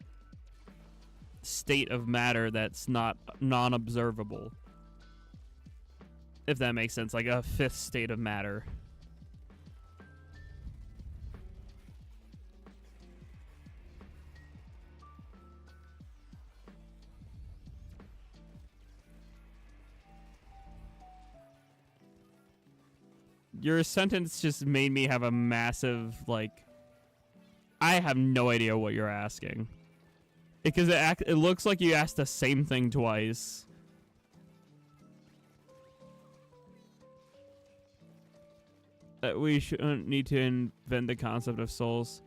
state of matter that's not non-observable. If that makes sense, like a fifth state of matter. Your sentence just made me have a massive, like... I have no idea what you're asking. Because it looks like you asked the same thing twice. That we shouldn't need to invent the concept of souls.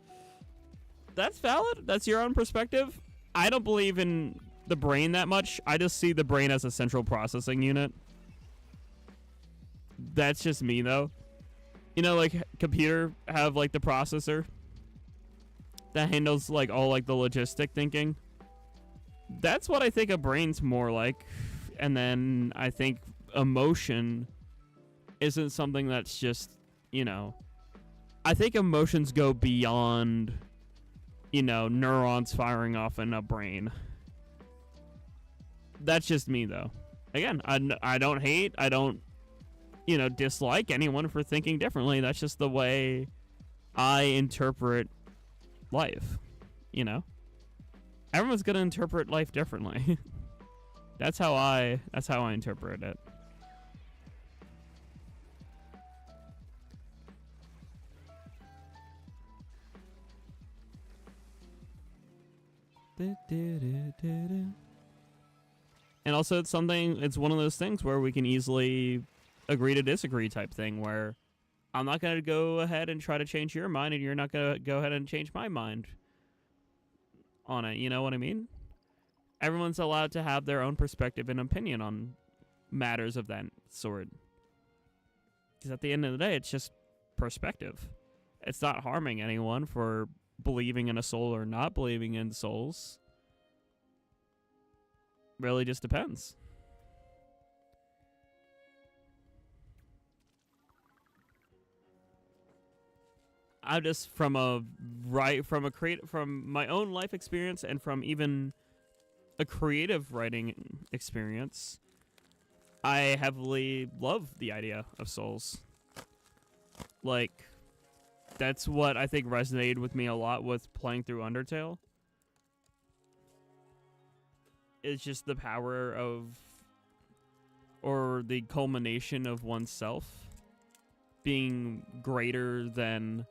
That's valid. That's your own perspective. I don't believe in the brain that much. I just see the brain as a central processing unit. That's just me, though. You know, like, computer have, like, the processor that handles, like, all, like, the logistic thinking. That's what I think a brain's more like. And then I think emotion isn't something that's just, you know... I think emotions go beyond, you know, neurons firing off in a brain. That's just me, though. Again, I don't hate, I don't, you know, dislike anyone for thinking differently. That's just the way I interpret life, you know? Everyone's gonna interpret life differently. That's how I interpret it. And also it's one of those things where we can easily agree to disagree type thing, where I'm not going to go ahead and try to change your mind and you're not going to go ahead and change my mind on it. You know what I mean? Everyone's allowed to have their own perspective and opinion on matters of that sort. Because at the end of the day, it's just perspective. It's not harming anyone for believing in a soul or not believing in souls. Really just depends. I just from my own life experience and from even a creative writing experience, I heavily love the idea of souls. Like, that's what I think resonated with me a lot with playing through Undertale. It's just the power of, or the culmination of oneself being greater than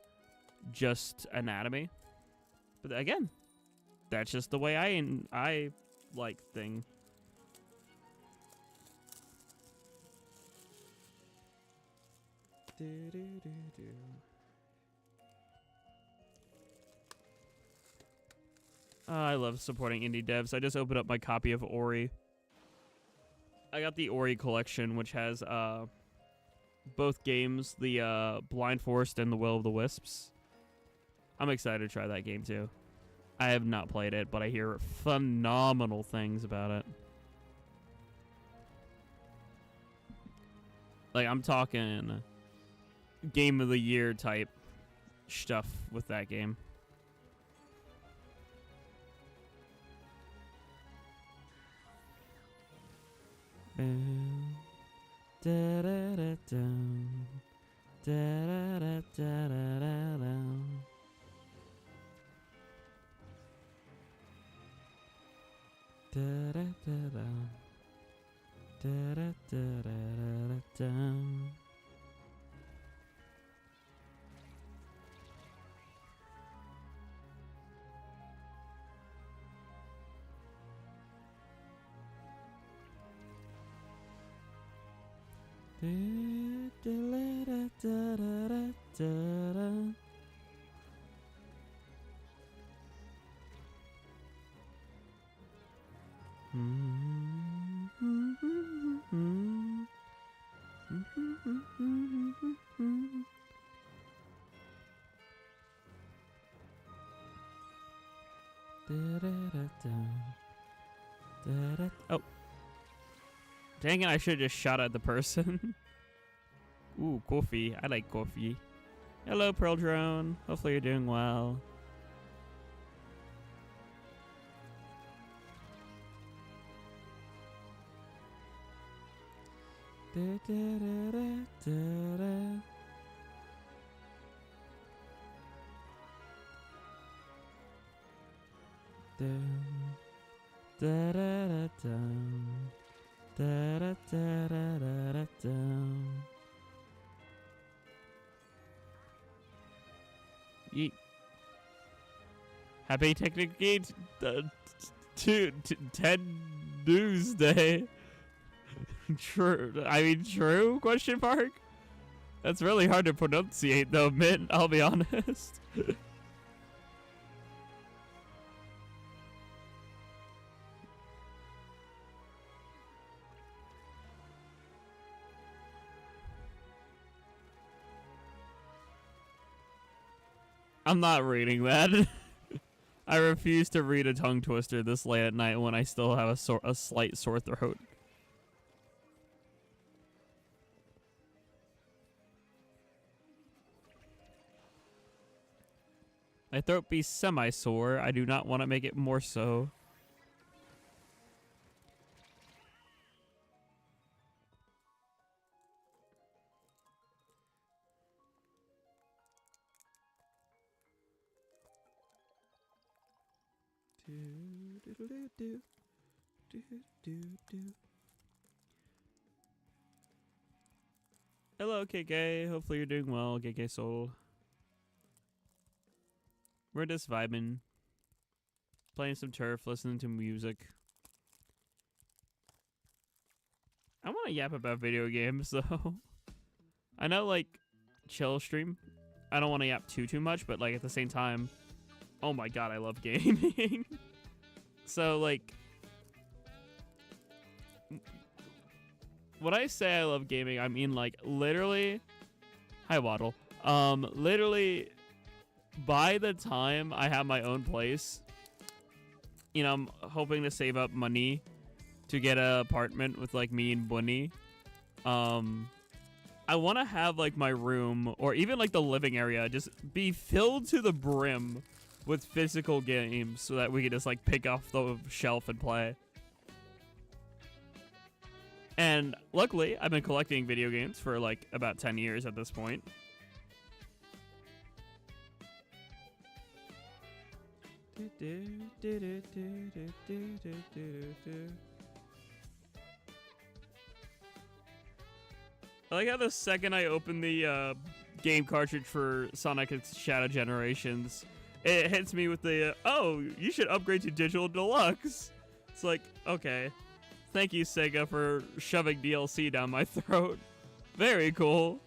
just anatomy. But again, that's just the way I like thing. I love supporting indie devs. I just opened up my copy of Ori. I got the Ori collection, which has both games, the Blind Forest and the Will of the Wisps. I'm excited to try that game too. I have not played it, but I hear phenomenal things about it. Like, I'm talking Game of the Year type stuff with that game. Oh. Dang it, I should have just shot at the person. Ooh, coffee. I like coffee. Hello, Pearl Drone. Hopefully you're doing well. Yeet. Happy technically 10 Tuesday. True. I mean, true? Question mark. That's really hard to pronunciate, though, Mint. I'll be honest. I'm not reading that. I refuse to read a tongue twister this late at night when I still have a slight sore throat. My throat be semi-sore. I do not want to make it more so. Hello, KK. Hopefully you're doing well, KK Soul. We're just vibing. Playing some turf, listening to music. I want to yap about video games, though. I know, like, chill stream. I don't want to yap too much, but, like, at the same time, oh my god, I love gaming. So, like, when I say I love gaming, I mean, like, literally, hi, Waddle. Literally, by the time I have my own place, you know, I'm hoping to save up money to get an apartment with, like, me and Bunny. I want to have, like, my room, or even, like, the living area, just be filled to the brim with physical games so that we can just, like, pick off the shelf and play. And luckily, I've been collecting video games for, like, about 10 years at this point. I like how the second I open the game cartridge for Sonic and Shadow Generations, it hits me with the, oh, you should upgrade to Digital Deluxe. It's like, okay. Thank you, Sega, for shoving DLC down my throat. Very cool.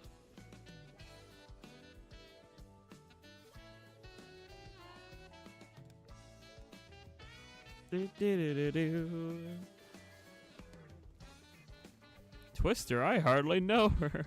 Twister, I hardly know her.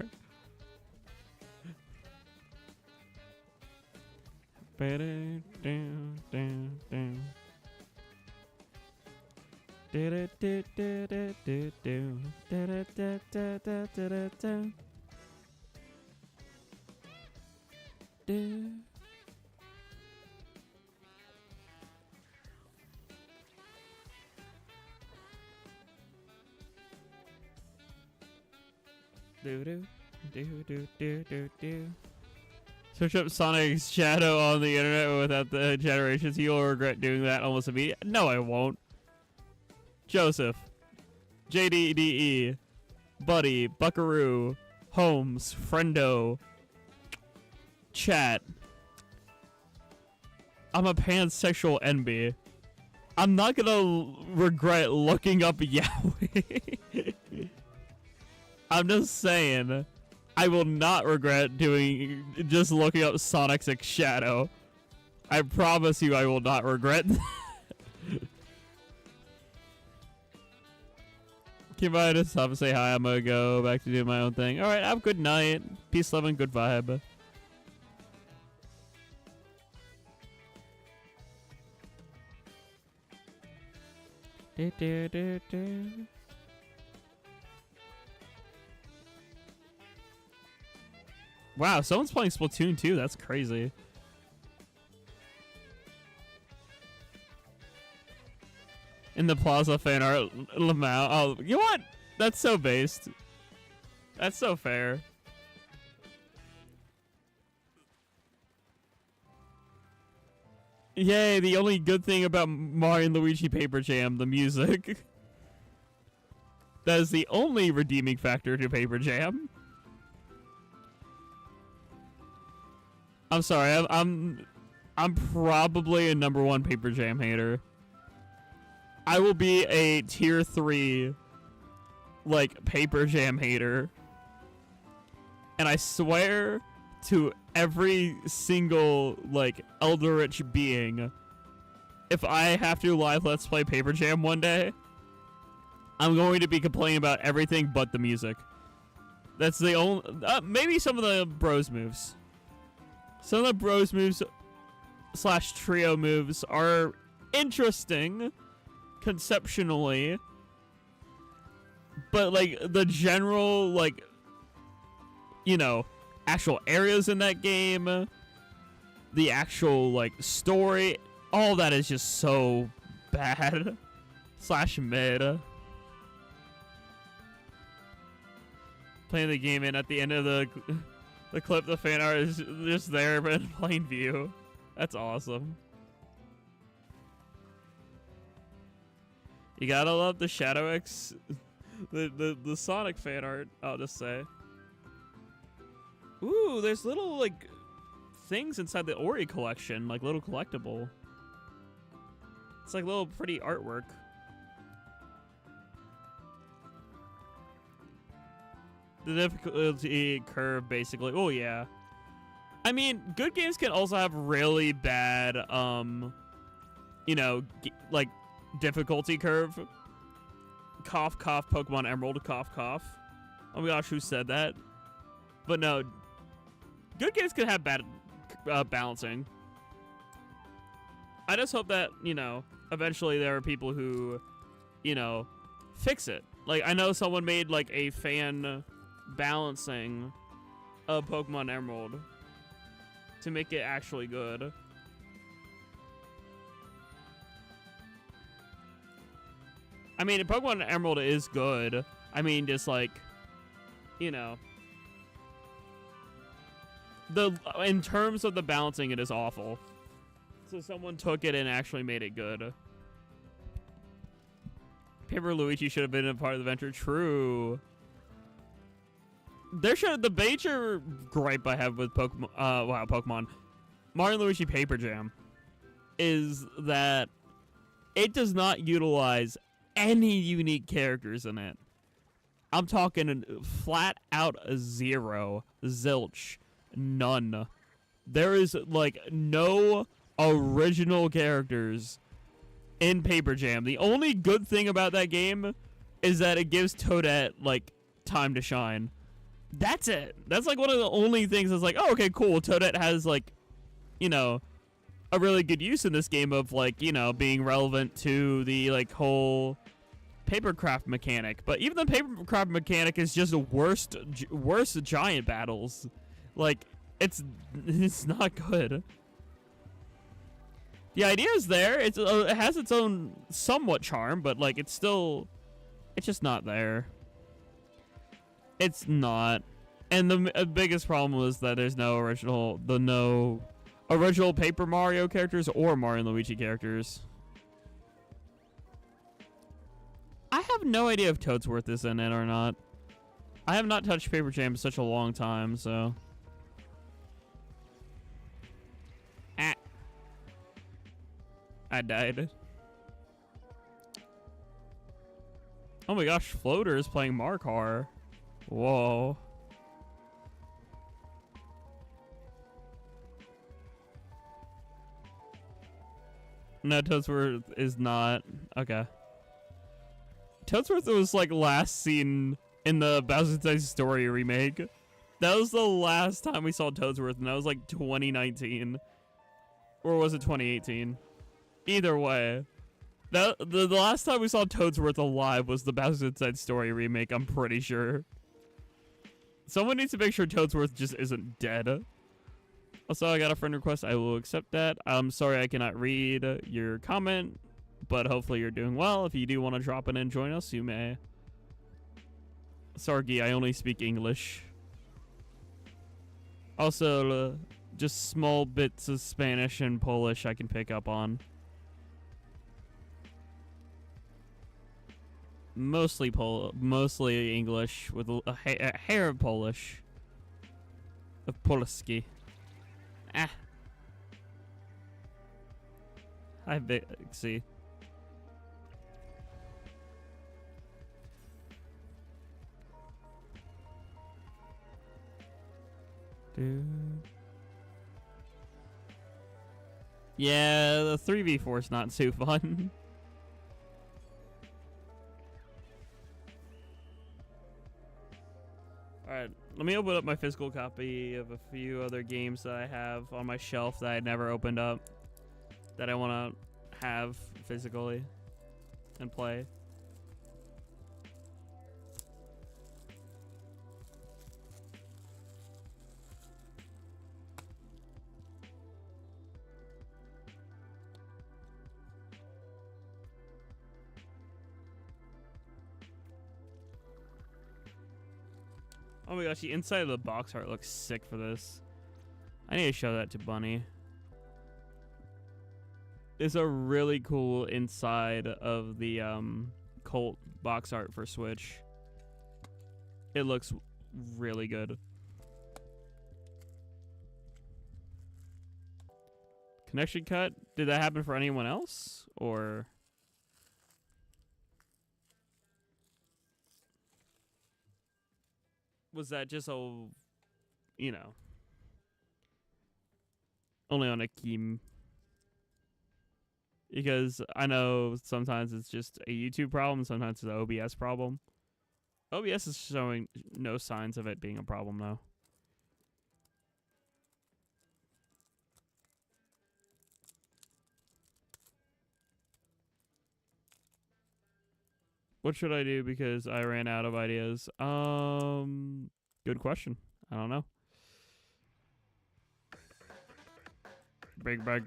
Search up Sonic's Shadow on the internet without the generations. You'll regret doing that almost immediately. No, I won't. Joseph, JDDE, Buddy, Buckaroo, Holmes, Friendo, Chat. I'm a pansexual NB. I'm not gonna regret looking up Yahweh. I'm just saying, I will not regret just looking up Sonic's Shadow. I promise you I will not regret that. Can I just stop and say hi? I'm gonna go back to do my own thing. Alright, have a good night. Peace, love, and good vibe. Do, do, do, do. Wow, someone's playing Splatoon 2. That's crazy. In the Plaza fan art, Lamau. Oh, you know what? That's so based. That's so fair. Yay, the only good thing about Mario and Luigi Paper Jam, the music. That is the only redeeming factor to Paper Jam. I'm sorry, I'm probably a #1 Paper Jam hater. I will be a tier 3 like Paper Jam hater. And I swear to every single like eldritch being, if I have to live let's play Paper Jam one day, I'm going to be complaining about everything but the music. That's the only maybe some of the bros moves. Some of the bros moves / trio moves are interesting conceptually, but like the general like, you know, actual areas in that game, the actual like story, all that is just so bad / mid. Playing the game and at the end of the clip, the fan art is just there but in plain view. That's awesome. You gotta love the Shadow X, the Sonic fan art, I'll just say. Ooh, there's little like things inside the Ori collection, like little collectible. It's like little pretty artwork. The difficulty curve, basically. Oh yeah. I mean, good games can also have really bad, you know, like difficulty curve. Cough, cough, Pokemon Emerald, cough, cough. Oh my gosh, who said that? But no, good games can have bad balancing. I just hope that, you know, eventually there are people who, you know, fix it. Like, I know someone made like a fan balancing of Pokemon Emerald to make it actually good. I mean, Pokemon Emerald is good. I mean, just like, you know, in terms of the balancing, it is awful. So someone took it and actually made it good. Paper Luigi should have been a part of the venture. True. There should the major gripe I have with Pokemon. Pokemon Mario and Luigi Paper Jam is that it does not utilize any unique characters in it. I'm talking flat out 0, zilch, none. There is like no original characters in Paper Jam. The only good thing about that game is that it gives Toadette like time to shine. That's it. That's like one of the only things that's like, oh, okay, cool. Toadette has like, you know, a really good use in this game of like, you know, being relevant to the like whole papercraft mechanic. But even the papercraft mechanic is just the worst giant battles. Like, it's not good. The idea is there. It has its own somewhat charm, but like it's just not there. It's not. And the biggest problem was that there's no original Paper Mario characters or Mario and Luigi characters. I have no idea if Toadsworth is in it or not. I have not touched Paper Jam in such a long time, so. Ah. I died. Oh my gosh, Floater is playing Markar. Whoa. No, Toadsworth is not. Okay. Toadsworth was like last seen in the Bowser's Inside Story remake. That was the last time we saw Toadsworth, and that was like 2019. Or was it 2018? Either way. The last time we saw Toadsworth alive was the Bowser's Inside Story remake, I'm pretty sure. Someone needs to make sure Toadsworth just isn't dead. Also, I got a friend request. I will accept that. I'm sorry I cannot read your comment, but hopefully you're doing well. If you do want to drop in and join us, you may. Sargi, I only speak English. Also, just small bits of Spanish and Polish I can pick up on. Mostly English with a hair of Polish. Of Polski. Ah. Hi, Bixie. Yeah, the 3v4 is not too fun. Alright, let me open up my physical copy of a few other games that I have on my shelf that I never opened up, that I want to have physically and play. Oh my gosh, the inside of the box art looks sick for this. I need to show that to Bunny. It's a really cool inside of the Colt box art for Switch. It looks really good. Connection cut? Did that happen for anyone else? Or... was that just a, you know, only on a Keem? Because I know sometimes it's just a YouTube problem, sometimes it's an OBS problem. OBS is showing no signs of it being a problem now. What should I do because I ran out of ideas? Good question. I don't know. Big bug.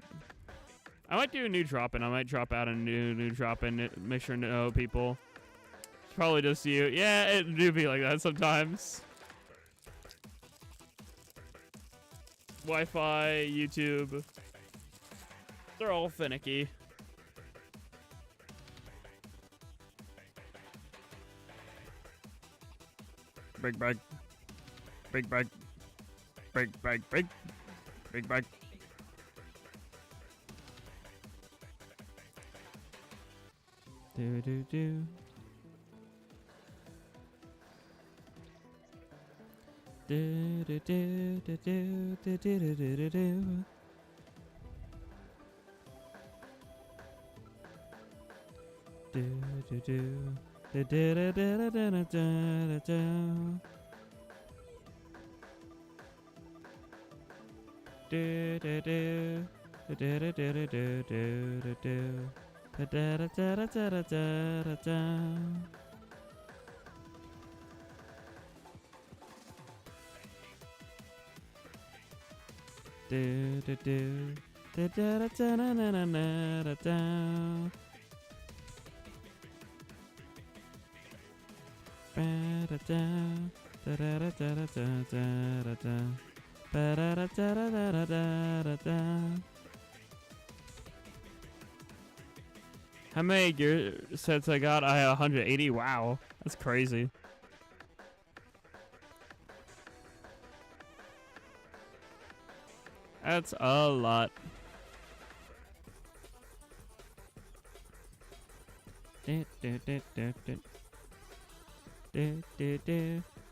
I might do a new drop-in. I might drop out a new drop-in. Make sure to know people. It's probably just you. Yeah, it do be like that sometimes. Wi-Fi, YouTube. They're all finicky. Big bag. Big bag. Big bag. Big bag. Do do do. Do do do do do do do do do do. Do do do. Da da da da da da da da. Do do do. Da da da da da da da. Da da da da da da da da. Do do do. Da da da da da da da da. How many gear sets I got? I have 180. Wow, that's crazy. That's a lot.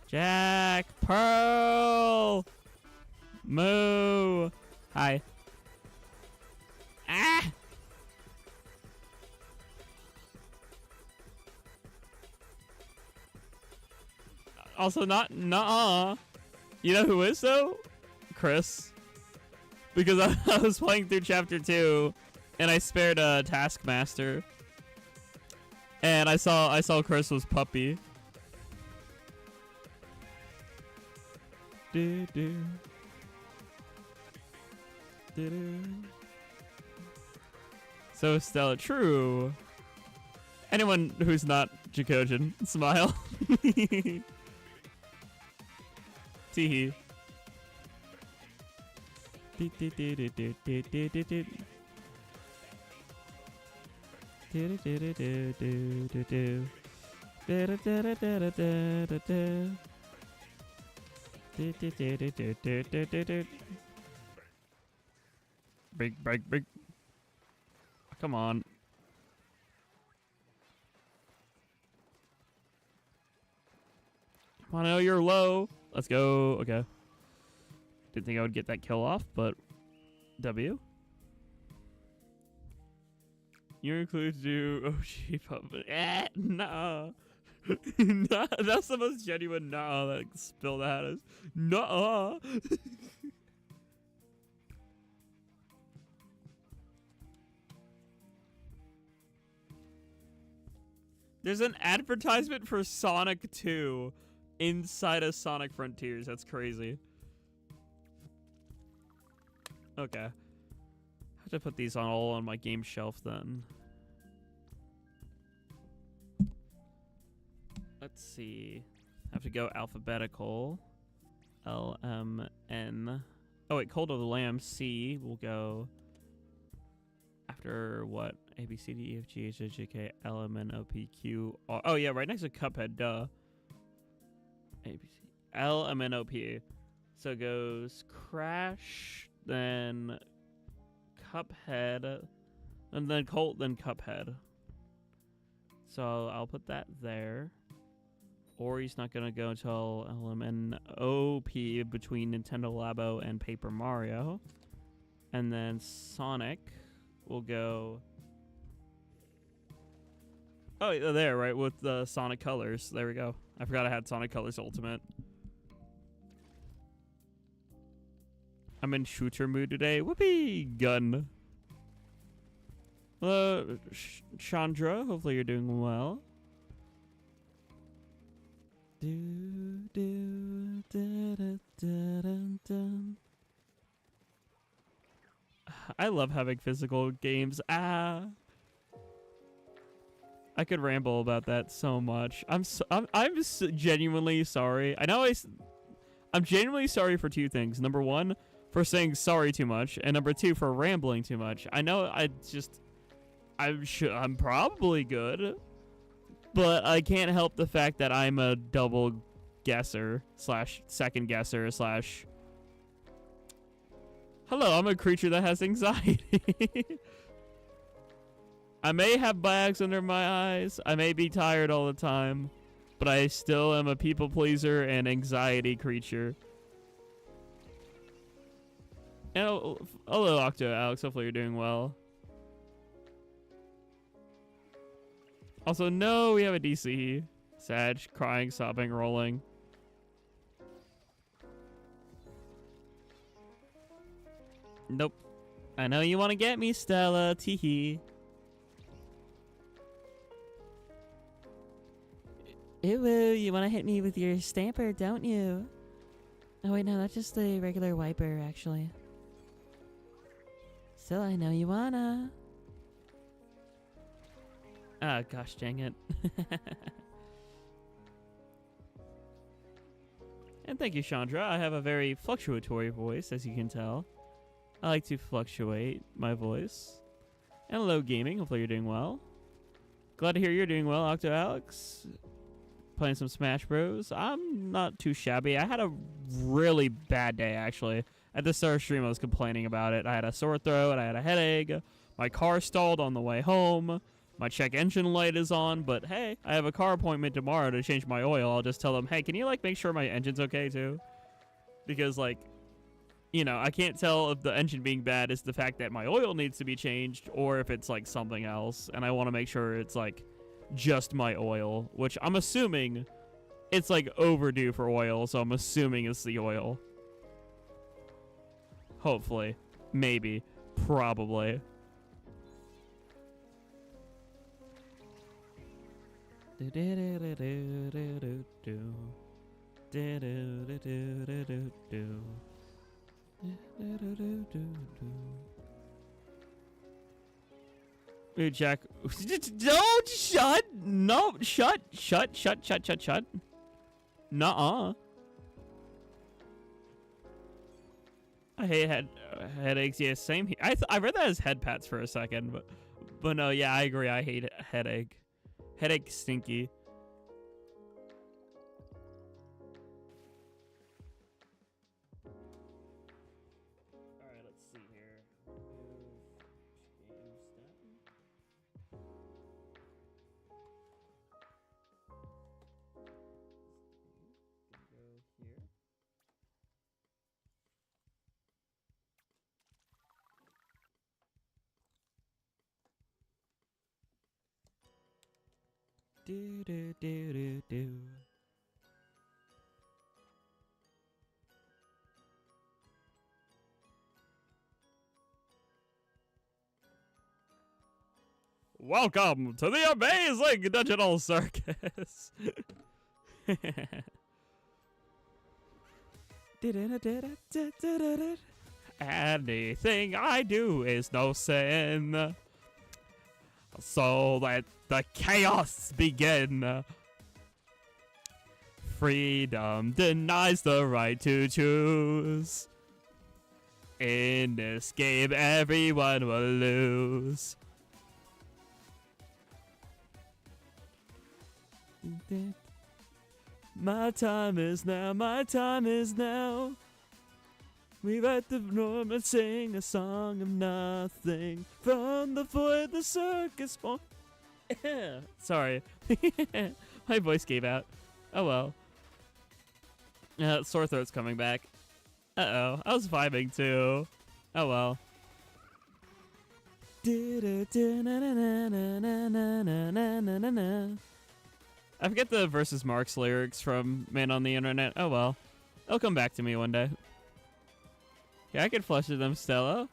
Jack, Pearl, Moo. Hi. Ah. Also, not nuh-uh. You know who is though? Chris. Because I was playing through chapter 2, and I spared a Taskmaster. And I saw Crystal's puppy. Do, do. Do, do. So Stella, true. Anyone who's not Jackogień, smile. Teehee. Big. Come on. Come on, oh, you're low. Let's go. Okay. Didn't think I would get that kill off, but W. You're included to do OG puppet. No. Nah, that's the most genuine nah that spilled out is nah. There's an advertisement for Sonic 2 inside of Sonic Frontiers. That's crazy. Okay. I have to put these all on my game shelf then. Let's see. I have to go alphabetical. L, M, N. Oh wait, Cold of the Lamb. C will go after what? A, B, C, D, E, F, G, H, I, J, K, L, M, N, O, P, Q, R. Oh yeah, right next to Cuphead, duh. A, B, C, L, M, N, O, P. So it goes Crash, then Cuphead, and then Colt, then Cuphead. So I'll put that there. Ori's not gonna go until LMNOP between Nintendo Labo and Paper Mario. And then Sonic will go... Oh, there, right, with the Sonic Colors. There we go. I forgot I had Sonic Colors Ultimate. I'm in shooter mood today. Whoopee! Gun. Hello, Chandra. Hopefully you're doing well. I love having physical games. I could ramble about that so much. I'm genuinely sorry. I know I'm genuinely sorry for two things. Number one, for saying sorry too much, and number two, for rambling too much. I know I'm probably good, but I can't help the fact that I'm a double guesser slash second guesser slash... Hello, I'm a creature that has anxiety. I may have bags under my eyes. I may be tired all the time, but I still am a people pleaser and anxiety creature. And hello, Octo Alex. Hopefully you're doing well. Also, no, we have a DC. Sag, crying, sobbing, rolling. Nope. I know you want to get me, Stella. Teehee. Ooh, you want to hit me with your stamper, don't you? Oh, wait, no, that's just the regular wiper, actually. Still, I know you wanna. Ah, gosh dang it. And thank you, Chandra. I have a very fluctuatory voice, as you can tell. I like to fluctuate my voice. And hello, gaming. Hopefully you're doing well. Glad to hear you're doing well, Octo Alex. Playing some Smash Bros. I'm not too shabby. I had a really bad day, actually. At the start of stream, I was complaining about it. I had a sore throat. I had a headache. My car stalled on the way home. My check engine light is on. But, hey, I have a car appointment tomorrow to change my oil. I'll just tell them, hey, can you, like, make sure my engine's okay, too? Because, like, you know, I can't tell if the engine being bad is the fact that my oil needs to be changed or if it's, like, something else. And I want to make sure it's, like, just my oil, which I'm assuming it's like overdue for oil, so I'm assuming it's the oil. Hopefully. Maybe. Probably. Hey, Jack. Don't shut. No, shut. Nuh-uh. I hate headaches. Yeah, same here. I read that as head pats for a second, but no, yeah, I agree. I hate headache. Headache stinky. All right, let's see here. Do do do do do. Welcome to the amazing digital circus. Anything I do is no sin. So let the chaos begin. Freedom denies the right to choose. In this game, everyone will lose. My time is now, my time is now. We write the norm and sing a song of nothing. From the void, the circus born. Sorry. My voice gave out. Oh well. Sore throat's coming back. Uh-oh. I was vibing too. Oh well. I forget the versus Mark's lyrics from Man on the Internet. Oh well. They'll come back to me one day. Yeah, I could flush to them, Stella.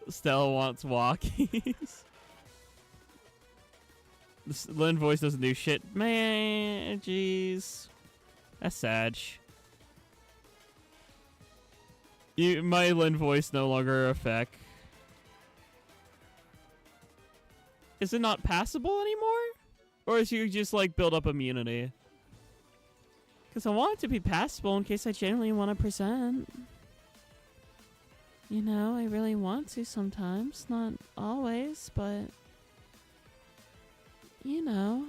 Stella wants walkies. This Lynn voice doesn't do shit. Man, jeez. That's sad. My Lynn voice no longer effect. Is it not passable anymore? Or is you just like build up immunity? Because I want it to be passable in case I genuinely want to present. You know, I really want to sometimes. Not always, but... You know.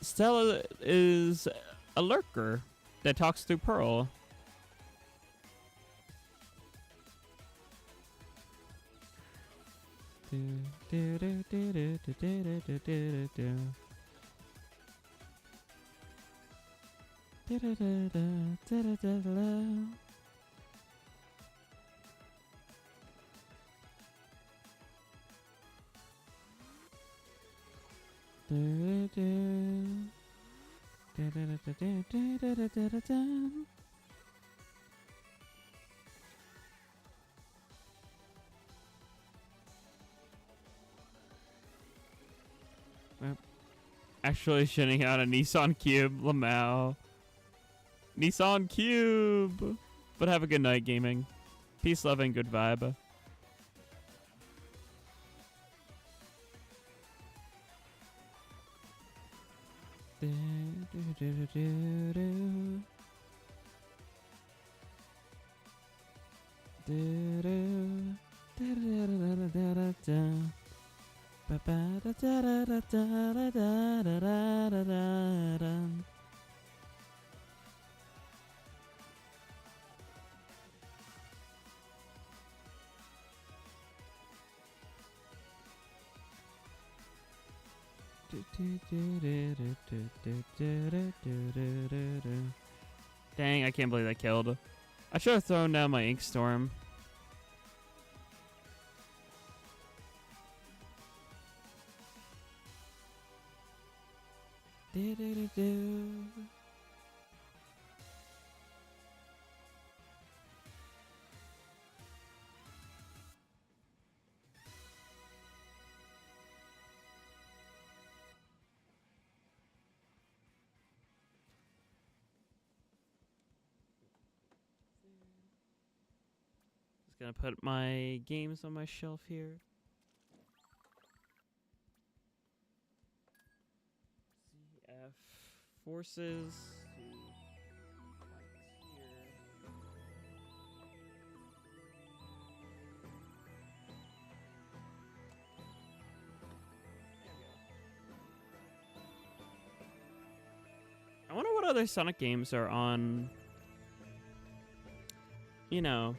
Stella is a lurker that talks through Pearl. Actually shitting out a Nissan Cube, Lamau. Nissan Cube! But have a good night, gaming. Peace, love, and good vibe. Dang, I can't believe I killed. I should have thrown down my ink storm. Do do do do. Just gonna put my games on my shelf here. CF forces. I wonder what other Sonic games are on, you know,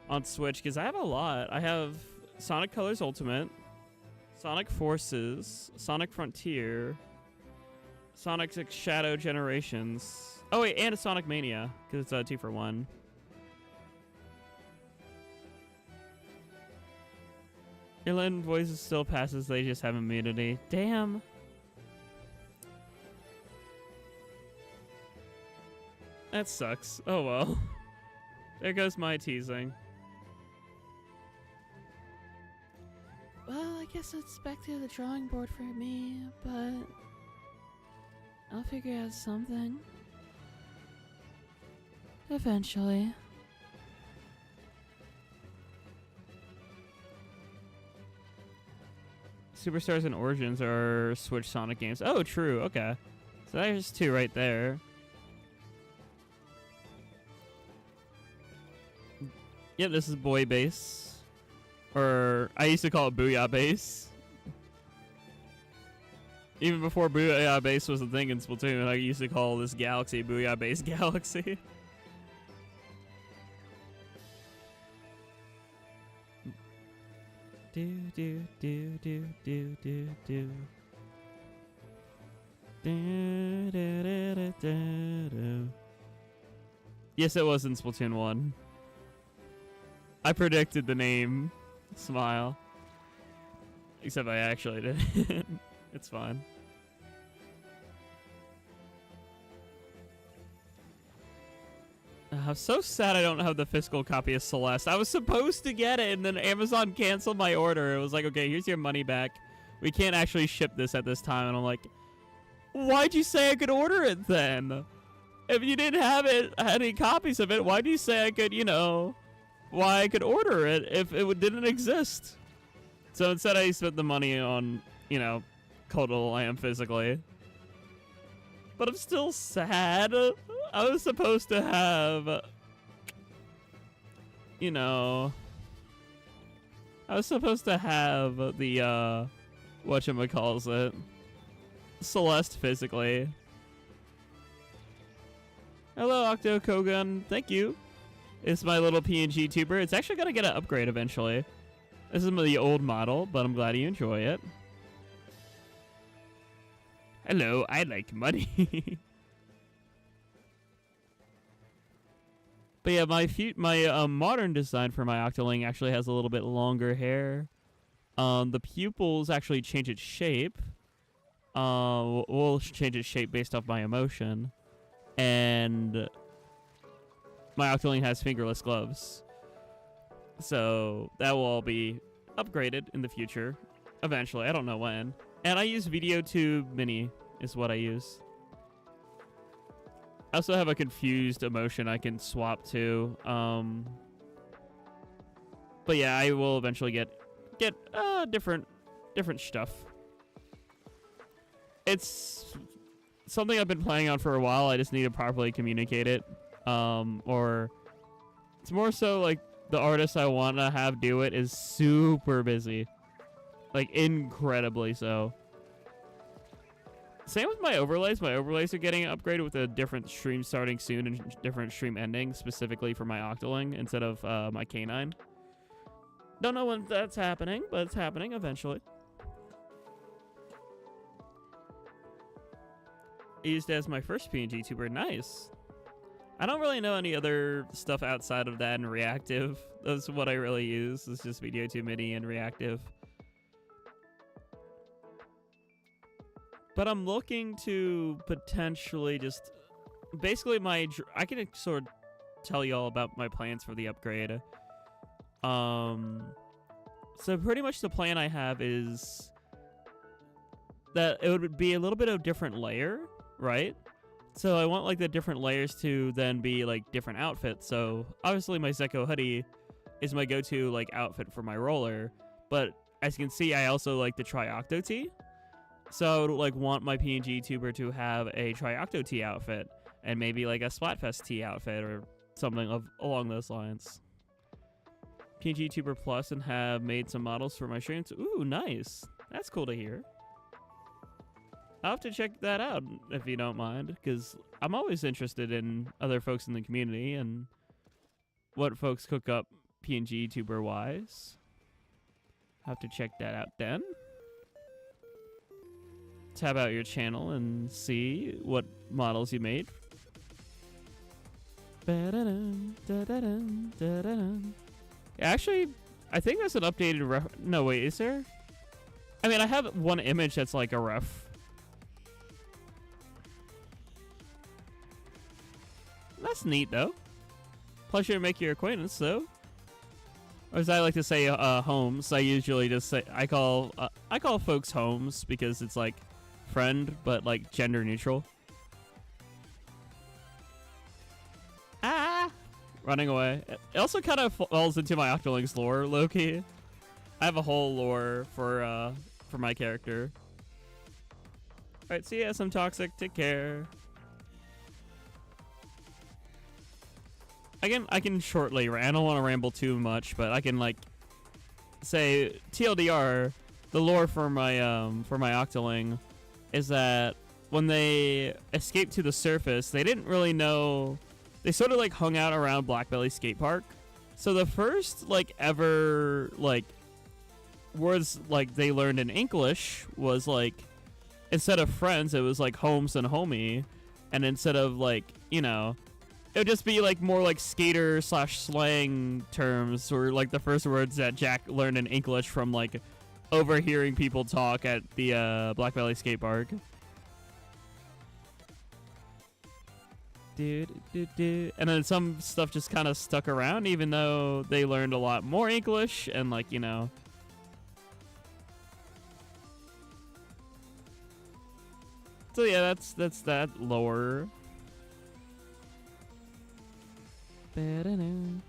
on Switch, because I have a lot. I have Sonic Colors Ultimate, Sonic Forces, Sonic Frontier, Sonic Shadow Generations. Oh wait, and a Sonic Mania, because it's a 2 for 1. Your Latin voices still passes, they just have immunity. Damn. That sucks. Oh well. There goes my teasing. Well, I guess it's back to the drawing board for me, but I'll figure out something. Eventually. Superstars and Origins are Switch Sonic games. Oh, true. Okay. So there's 2 right there. Yep, this is Boy Base. Or, I used to call it Booyah Base. Even before Booyah Base was a thing in Splatoon, I used to call this galaxy Booyah Base Galaxy. Do do do do do do do. Do, do, do, do, do, do. Yes, it was in Splatoon 1. I predicted the name Smile. Except I actually did. It's fine. I'm so sad I don't have the physical copy of Celeste. I was supposed to get it, and then Amazon canceled my order. It was like, okay, here's your money back. We can't actually ship this at this time. And I'm like, why'd you say I could order it then? If you didn't have it, any copies of it, why'd you say I could, you know, why I could order it if it didn't exist? So instead I spent the money on, you know, Kotal Lamb physically. But I'm still sad. I was supposed to have, you know, I was supposed to have the, whatchamacallit, Celeste physically. Hello, Octo Kogan. Thank you. It's my little PNG tuber. It's actually going to get an upgrade eventually. This is the old model, but I'm glad you enjoy it. Hello, I like money. But yeah, my modern design for my Octoling actually has a little bit longer hair. The pupils actually change its shape. We'll change its shape based off my emotion. And my Octoling has fingerless gloves. So that will all be upgraded in the future. Eventually, I don't know when. And I use VideoTube Mini is what I use. I also have a confused emotion I can swap to. But yeah, I will eventually get different stuff. It's something I've been playing on for a while. I just need to properly communicate it. Or it's more so like the artist I want to have do it is super busy. Like incredibly so. Same with my overlays. My overlays are getting upgraded with a different stream starting soon and different stream ending specifically for my Octoling instead of my Canine. Don't know when that's happening, but it's happening eventually. Used as my first PNG tuber. Nice. I don't really know any other stuff outside of that and reactive. That's what I really use. It's just Video 2 MIDI and reactive. But I'm looking to potentially just... Basically, I can sort of tell you all about my plans for the upgrade. So pretty much the plan I have is that it would be a little bit of different layer, right? So I want like the different layers to then be like different outfits. So obviously my Zekko hoodie is my go-to like outfit for my roller, but as you can see, I also like the Tri-Octo tee. So I would like want my PNG tuber to have a Tri-Octo tee outfit and maybe like a Splatfest tee outfit or something along those lines. PNG tuber plus and have made some models for my streams. Ooh, nice. That's cool to hear. I'll have to check that out if you don't mind, because I'm always interested in other folks in the community and what folks cook up PNG tuber wise. Have to check that out then. Tab out your channel and see what models you made. Actually, I think that's an updated ref. No, wait, is there? I mean, I have one image that's like a ref. That's neat, though. Pleasure to make your acquaintance, though. Or as I like to say, homes. I usually just say I call folks homes because it's like friend, but like gender neutral. Ah, running away. It also kind of falls into my Octolings lore, low-key. I have a whole lore for my character. All right, see ya, some toxic. Take care. I can shortly. I don't want to ramble too much, but I can like say TLDR. The lore for my Octoling is that when they escaped to the surface, they didn't really know. They sort of like hung out around Blackbelly Skate Park. So the first like ever like words like they learned in English was like instead of friends, it was like homes and homie, and instead of like it would just be like more like skater / slang terms, or like the first words that Jack learned in English from like overhearing people talk at the Blackbelly Skate Park. And then some stuff just kind of stuck around, even though they learned a lot more English and like So yeah, that's that lore. And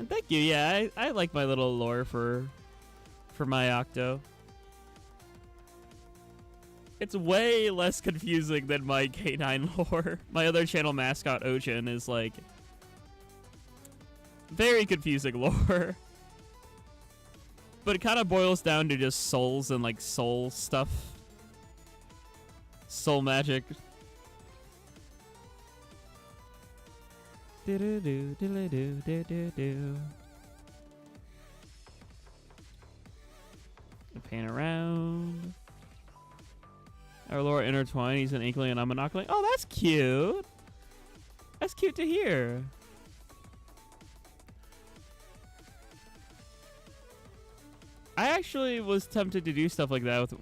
thank you. Yeah, I like my little lore for my Octo. It's way less confusing than my K9 lore. My other channel mascot, Ochin, is like very confusing lore. But it kind of boils down to just souls and like soul stuff. Soul magic. Pan around. Our lore intertwined. He's an inkling and I'm an Octoling. Oh, that's cute. That's cute to hear. I actually was tempted to do stuff like that with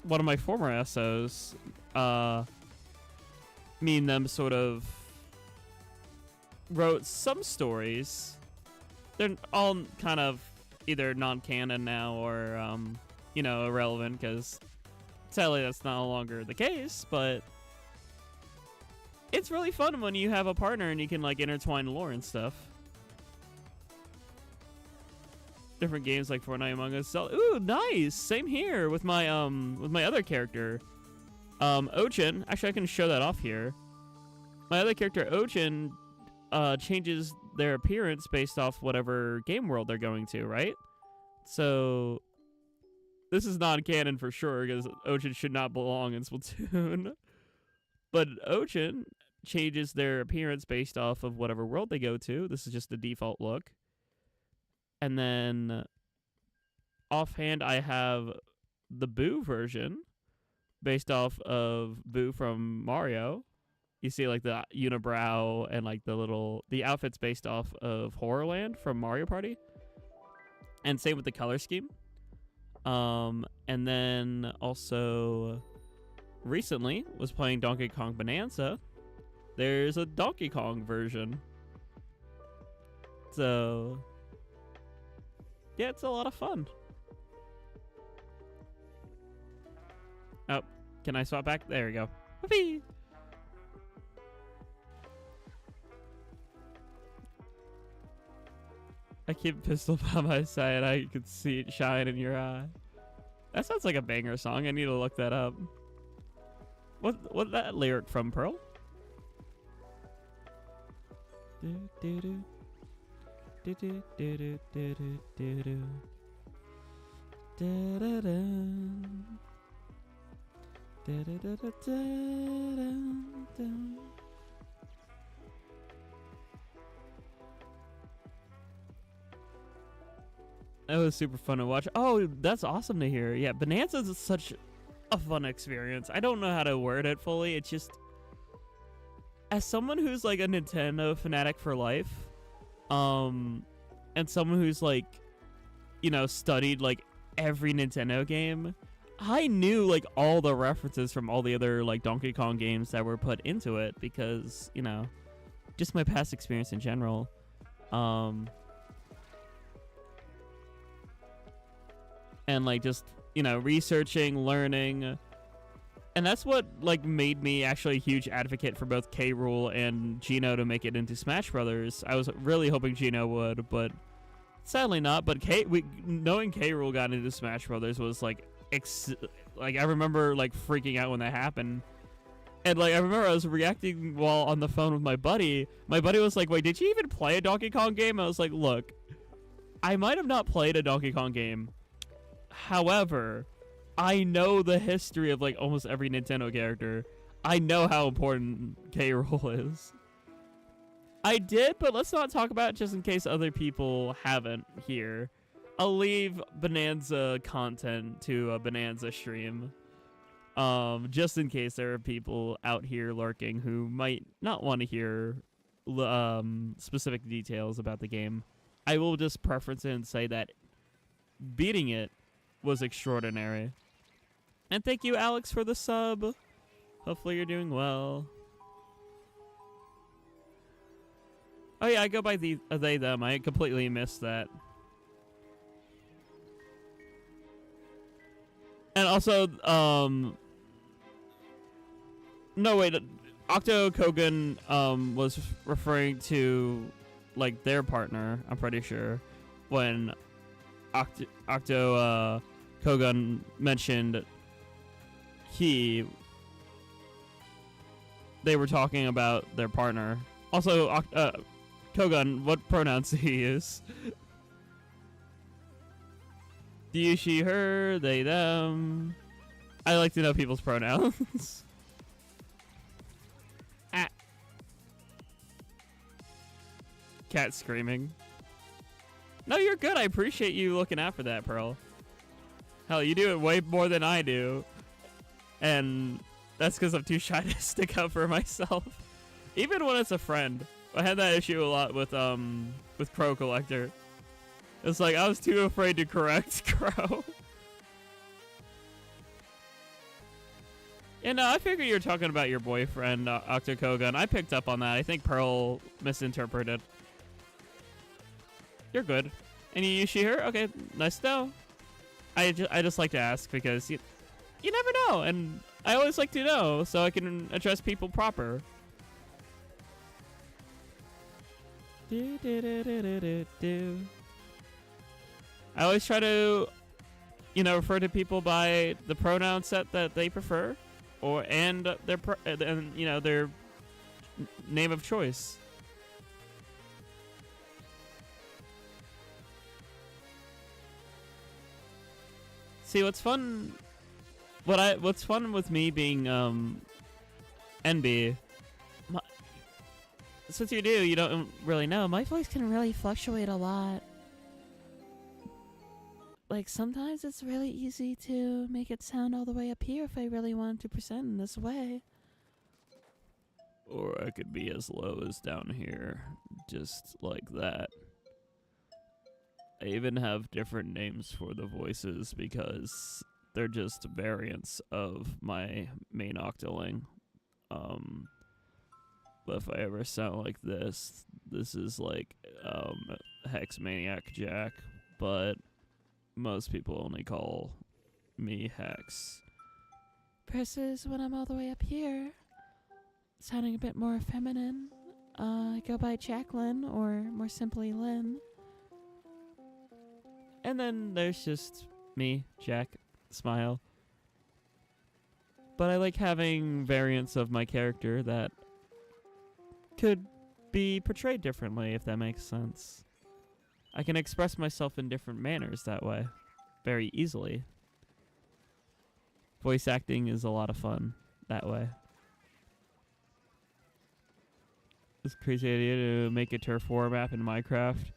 one of my former SOs. Me and them sort of wrote some stories. They're all kind of either non-canon now or, irrelevant because sadly that's no longer the case, but it's really fun when you have a partner and you can like intertwine lore and stuff. Different games like Fortnite, Among Us. Ooh, nice. Same here with my other character, Ochin. Actually, I can show that off here. My other character, Ochin, changes their appearance based off whatever game world they're going to, right? So this is non-canon for sure because Ochin should not belong in Splatoon. But Ochin changes their appearance based off of whatever world they go to. This is just the default look. And then offhand, I have the Boo version. based off of Boo from Mario. You see like the unibrow and like the outfits based off of Horrorland from Mario Party. And same with the color scheme. And then also recently was playing Donkey Kong Bonanza. There's a Donkey Kong version. So yeah, it's a lot of fun. Oh, can I swap back? There we go. Whoopee! I keep pistol by my side. I could see it shine in your eye. That sounds like a banger song. I need to look that up. What that lyric from, Pearl? Do do do. Do do do do do do do. Da da da. Da da da da da da. That was super fun to watch. Oh, that's awesome to hear. Yeah, Bonanza is such a fun experience. I don't know how to word it fully. It's just, as someone who's like a Nintendo fanatic for life, and someone who's like, you know, studied like every Nintendo game, I knew like all the references from all the other like Donkey Kong games that were put into it because, you know, just my past experience in general. And like just, you know, researching, learning. And that's what like made me actually a huge advocate for both K. Rool and Gino to make it into Smash Brothers. I was really hoping Gino would, but sadly not. But knowing K. Rool got into Smash Brothers was like, I remember like freaking out when that happened. And like I remember I was reacting while on the phone with my buddy. My buddy was like, "Wait, did you even play a Donkey Kong game?" I was like, "Look, I might have not played a Donkey Kong game. However, I know the history of like almost every Nintendo character. I know how important K. Rool is." I did, but let's not talk about it just in case other people haven't here. I'll leave Bonanza content to a Bonanza stream. Just in case there are people out here lurking who might not want to hear specific details about the game. I will just preference it and say that beating it was extraordinary. And thank you, Alex, for the sub. Hopefully you're doing well. Oh yeah, I go by they, them. I completely missed that. And also, no wait, Octo Kogan was referring to like their partner, I'm pretty sure, when Octo Kogan mentioned they were talking about their partner. Also, Kogan, what pronouns do you use? Do you, she, her, they, them? I like to know people's pronouns. Ah. Cat screaming. No, you're good. I appreciate you looking out for that, Pearl. Hell, you do it way more than I do. And that's because I'm too shy to stick up for myself. Even when it's a friend. I had that issue a lot with Crow Collector. It's like I was too afraid to correct Crow. And I figured you were talking about your boyfriend, Octokogan. I picked up on that. I think Pearl misinterpreted. You're good. And you use she, her? Okay, nice to know. I just like to ask because you never know. And I always like to know so I can address people proper. Do, do, do, do, do, do, do. I always try to, refer to people by the pronoun set that they prefer, and their name of choice. See, what's fun with me being NB. Since you don't really know, my voice can really fluctuate a lot. like, sometimes it's really easy to make it sound all the way up here if I really wanted to present in this way. Or I could be as low as down here, just like that. I even have different names for the voices because they're just variants of my main octoling. But if I ever sound like this is like Hex Maniac Jack, but most people only call me Hex. Versus when I'm all the way up here, sounding a bit more feminine, I go by Jacqueline, or more simply Lynn. And then there's just me, Jack, smile. But I like having variants of my character that could be portrayed differently, if that makes sense. I can express myself in different manners that way, very easily. Voice acting is a lot of fun that way. It's a crazy idea to make a turf war map in Minecraft.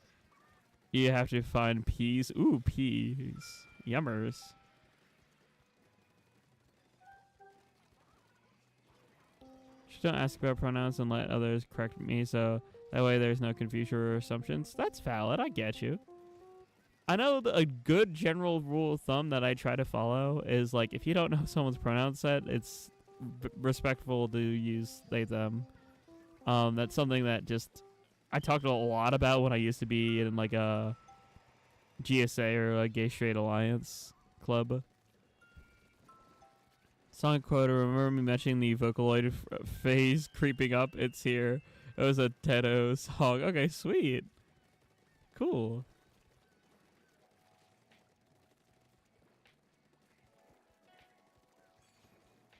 You have to find peas. Ooh, peas. Yummers. Just don't ask about pronouns and let others correct me, so that way there's no confusion or assumptions. That's valid. I get you. I know a good general rule of thumb that I try to follow is, like, if you don't know someone's pronoun set, it's respectful to use they, them. That's something that just I talked a lot about when I used to be in, like, a GSA or a Gay Straight Alliance club. Song quote, remember me mentioning the Vocaloid phase creeping up? It's here. It was a Tedo song. Okay, sweet. Cool.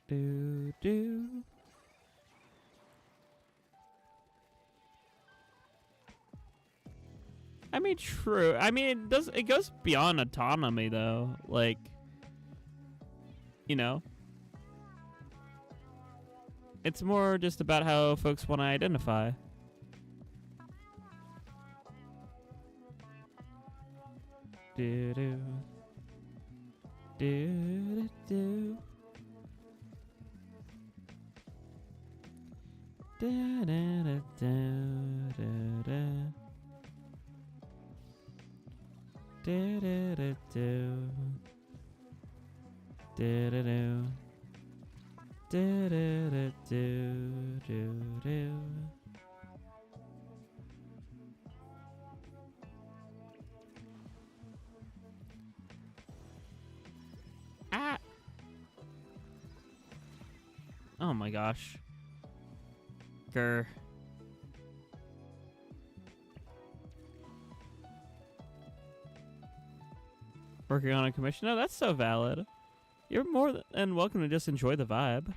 Do do. I mean, true. I mean, it goes beyond autonomy though. Like, you know, it's more just about how folks want to identify. Do do do do. Da, da, da, da, da, da. Da, da, da, do. Da, da, do. Da, da, da, do, do, do. Ah! Oh my gosh. Grr. Working on a commission? No, that's so valid. You're more than welcome to just enjoy the vibe.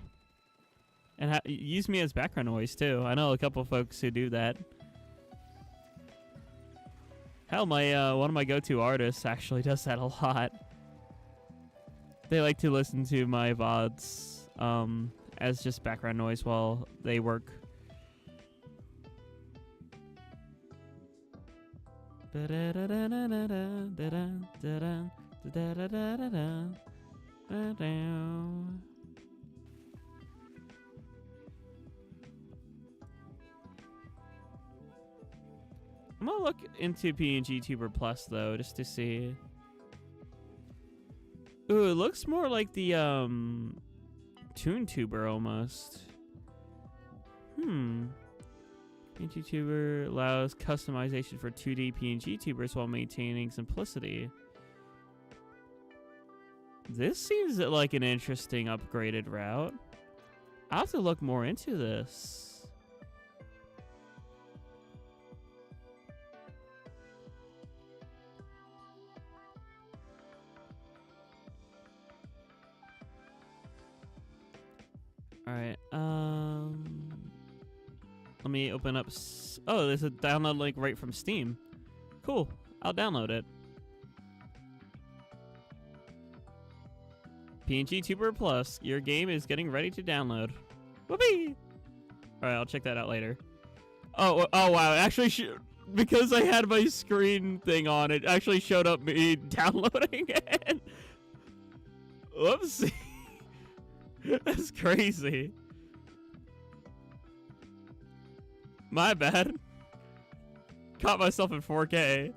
And use me as background noise, too. I know a couple folks who do that. Hell, my one of my go-to artists actually does that a lot. They like to listen to my VODs as just background noise while they work. I'm gonna look into PNG Tuber Plus though, just to see. Ooh, it looks more like the ToonTuber almost. PNG Tuber allows customization for 2D PNG tubers while maintaining simplicity. This seems like an interesting upgraded route. I'll have to look more into this. Alright, let me open up. Oh, there's a download link right from Steam. Cool. I'll download it. PNG Tuber Plus. Your game is getting ready to download. Whoopee! Alright, I'll check that out later. Oh wow. Actually, because I had my screen thing on, it actually showed up me downloading it. Whoopsie. That's crazy. My bad. Caught myself in 4K.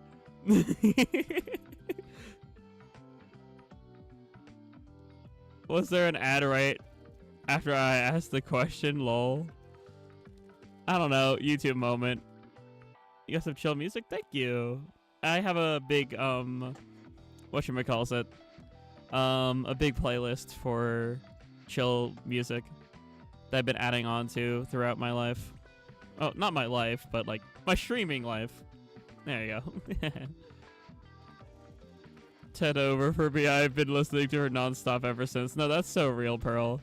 Was there an ad right after I asked the question? Lol. I don't know. YouTube moment. You got some chill music? Thank you. I have a big, whatchamacallit? A big playlist for chill music that I've been adding on to throughout my life. Oh, not my life, but like my streaming life. There you go. Ted over for me. I've been listening to her nonstop ever since. No, that's so real, Pearl.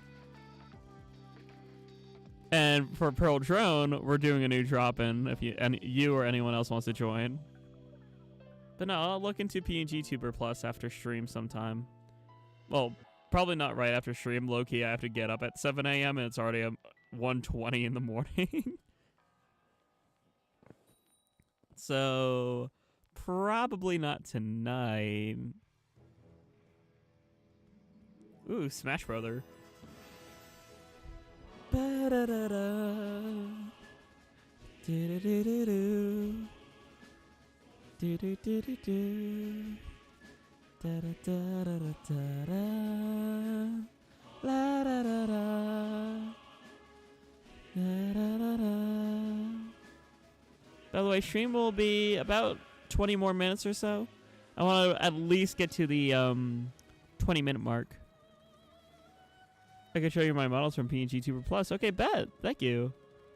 And for Pearl Drone, we're doing a new drop-in if you or anyone else wants to join. But no, I'll look into PNG Tuber Plus after stream sometime. Well, probably not right after stream. Low-key, I have to get up at 7 a.m. and it's already 1:20 in the morning. So, probably not tonight. Ooh, Smash Brother. Ba-da-da-da. Do-do-do-do-do. Do-do-do-do-do. Da-da-da-da-da-da. La-da-da-da. Da-da-da-da. By the way, stream will be about 20 more minutes or so. I want to at least get to the 20-minute mark. I can show you my models from PNG Tuber Plus. Okay, bet. Thank you.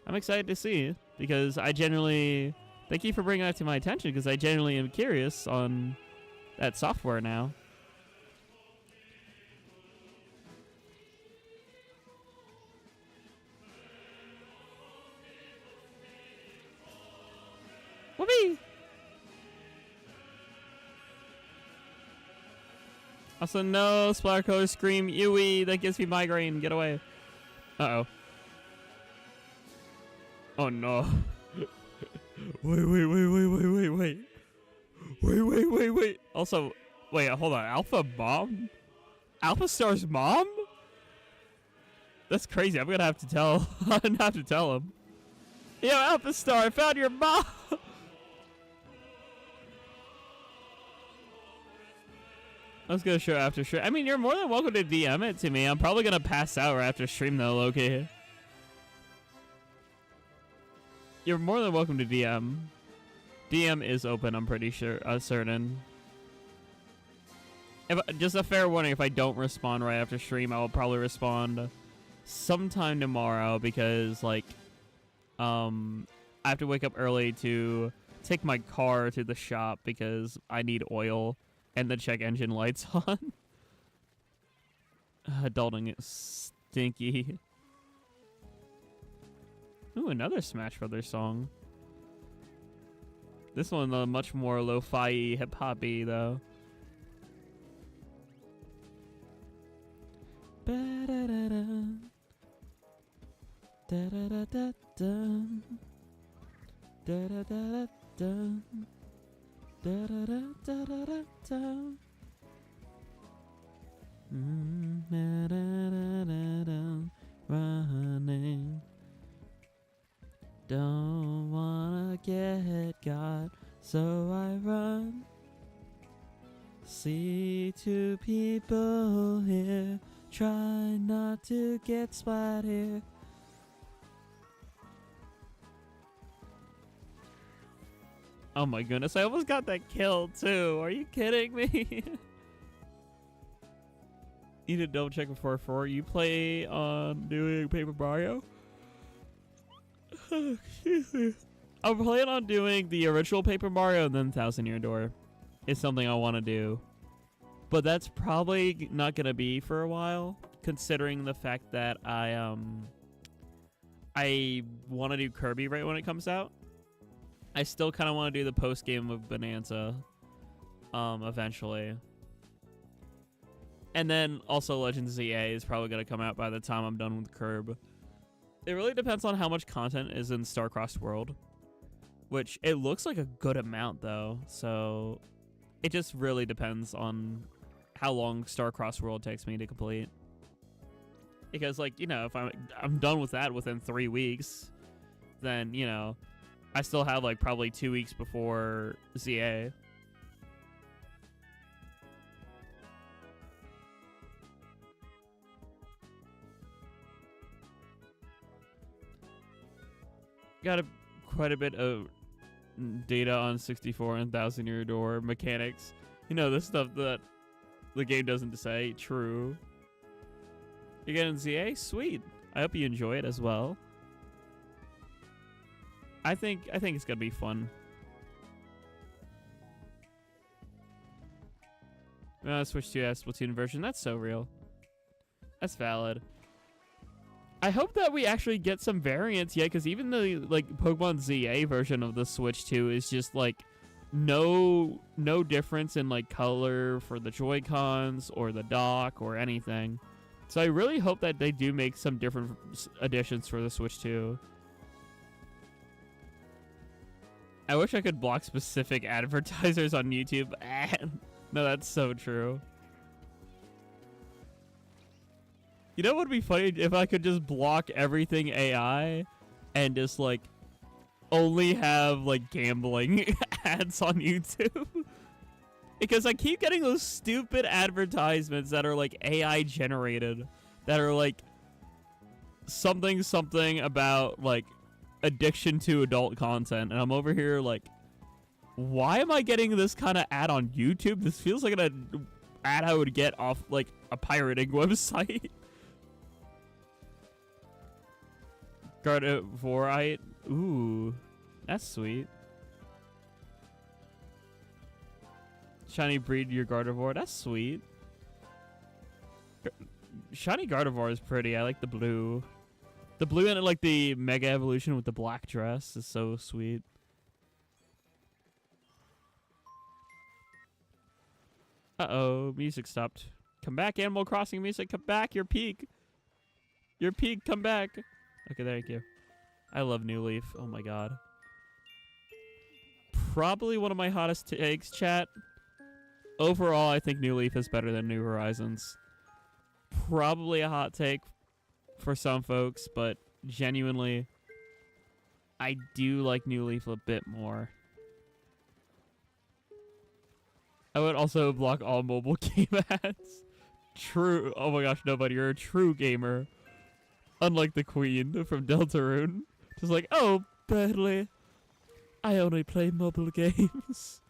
I'm excited to see because I genuinely... Thank you for bringing that to my attention because I genuinely am curious on that software now. Whoopee! Also, no, Splattercolor Scream, Yui, that gives me migraine. Get away. Uh-oh. Oh, no. Wait. Also, wait, hold on. Alpha Mom? Alpha Star's mom? That's crazy. I'm gonna have to tell. I'm gonna have to tell him. Yo, Alpha Star, I found your mom! I was gonna show after stream. I mean, you're more than welcome to DM it to me. I'm probably gonna pass out right after stream though, okay? You're more than welcome to DM. DM is open, I'm pretty sure, certain. Just a fair warning, if I don't respond right after stream, I will probably respond sometime tomorrow because, like, I have to wake up early to take my car to the shop because I need oil. And the check engine lights on. Adulting is stinky. Ooh, another Smash Brothers song. This one much more lo-fi hip-hoppy though. Ba-da-da-da. Da-da-da-da-da. Da-da-da-da-da. Da-da-da-da-da-da. Running. Don't wanna get got, so I run. See two people here, try not to get splat here. Oh my goodness, I almost got that kill too. Are you kidding me? Need to double check before you play on doing Paper Mario? Excuse me. I'm planning on doing the original Paper Mario and then Thousand Year Door. It's something I want to do. But that's probably not going to be for a while, considering the fact that I want to do Kirby right when it comes out. I still kind of want to do the post game of Bonanza eventually. And then also Legends ZA is probably going to come out by the time I'm done with Curb. It really depends on how much content is in Starcrossed World. which it looks like a good amount though. So it just really depends on how long Starcross World takes me to complete. Because like, you know, if I'm done with that within 3 weeks, then, you know, I still have like probably 2 weeks before ZA. Got quite a bit of data on 64 and 1,000 Year Door mechanics. You know, the stuff that the game doesn't say. True. You're getting ZA? Sweet. I hope you enjoy it as well. I think it's gonna be fun. Switch to a Splatoon version. That's so real. That's valid. I hope that we actually get some variants yet, because even the like Pokemon ZA version of the Switch 2 is just like no difference in like color for the Joy-Cons or the dock or anything. So I really hope that they do make some different additions for the Switch 2. I wish I could block specific advertisers on YouTube. No, that's so true. You know what would be funny if I could just block everything AI and just like only have like gambling ads on YouTube? Because I keep getting those stupid advertisements that are like AI generated, that are like something about like addiction to adult content, and I'm over here like, why am I getting this kind of ad on YouTube? This feels like an ad I would get off like a pirating website. Gardevorite. Ooh, that's sweet. Shiny breed your Gardevoir. That's sweet. Shiny Gardevoir is pretty. I like the blue. The blue and like the Mega Evolution with the black dress is so sweet. Uh-oh, music stopped. Come back, Animal Crossing music. Come back, your peak. Your peak, come back. Okay, thank you. I love New Leaf. Oh my god. Probably one of my hottest takes, chat. Overall, I think New Leaf is better than New Horizons. Probably a hot take for some folks, but genuinely, I do like New Leaf a bit more. I would also block all mobile game ads. True. Oh my gosh, nobody. You're a true gamer. Unlike the Queen from Deltarune. Just like, oh, Bradley, I only play mobile games.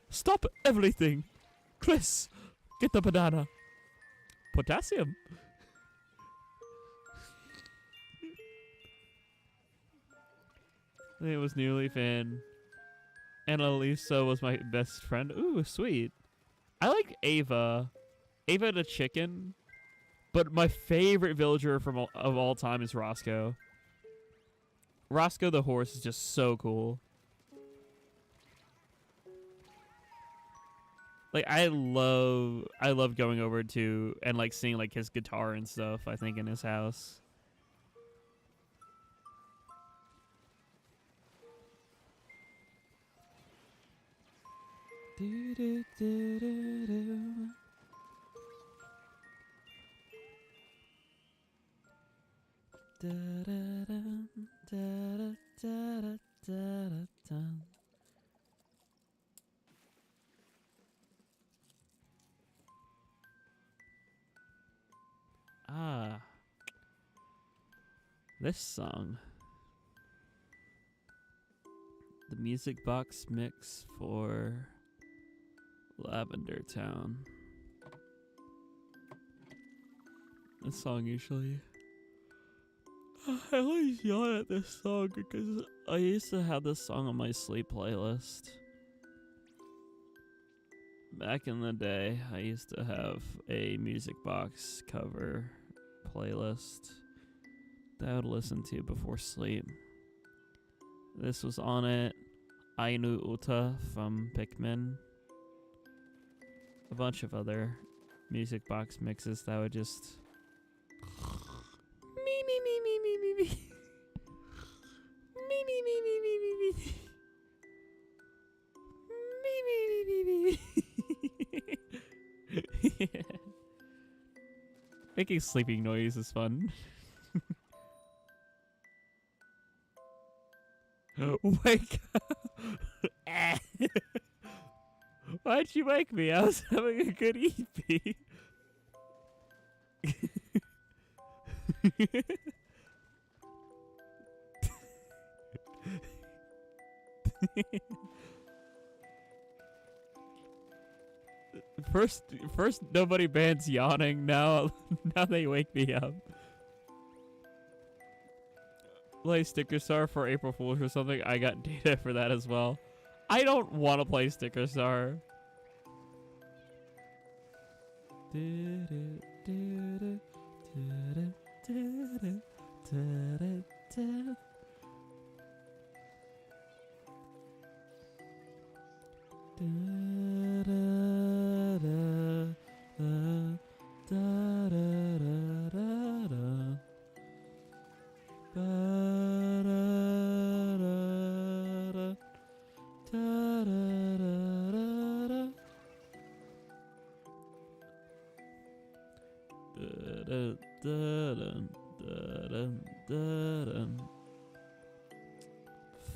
Stop everything. Chris, get the banana. Potassium. I think it was New Leaf and Annalisa was my best friend. Ooh, sweet. I like Ava. Ava the chicken. But my favorite villager of all time is Roscoe. Roscoe the horse is just so cool. Like I love going over to and like seeing like his guitar and stuff, I think, in his house. Do, do, do, do, do. Da, da, da, da, da, da, da, da. Ah, this song. The music box mix for Lavender Town. This song usually. I always yawn at this song because I used to have this song on my sleep playlist. Back in the day, I used to have a music box cover playlist that I would listen to before sleep. This was on it. Ainu Uta from Pikmin. A bunch of other music box mixes that would just... Me. Me. Making sleeping noise is fun. Wake up! Why'd you wake me? I was having a good EP. First nobody bans yawning. Now they wake me up. Play Sticker Star for April Fools or something. I got data for that as well. I don't want to play Sticker Star.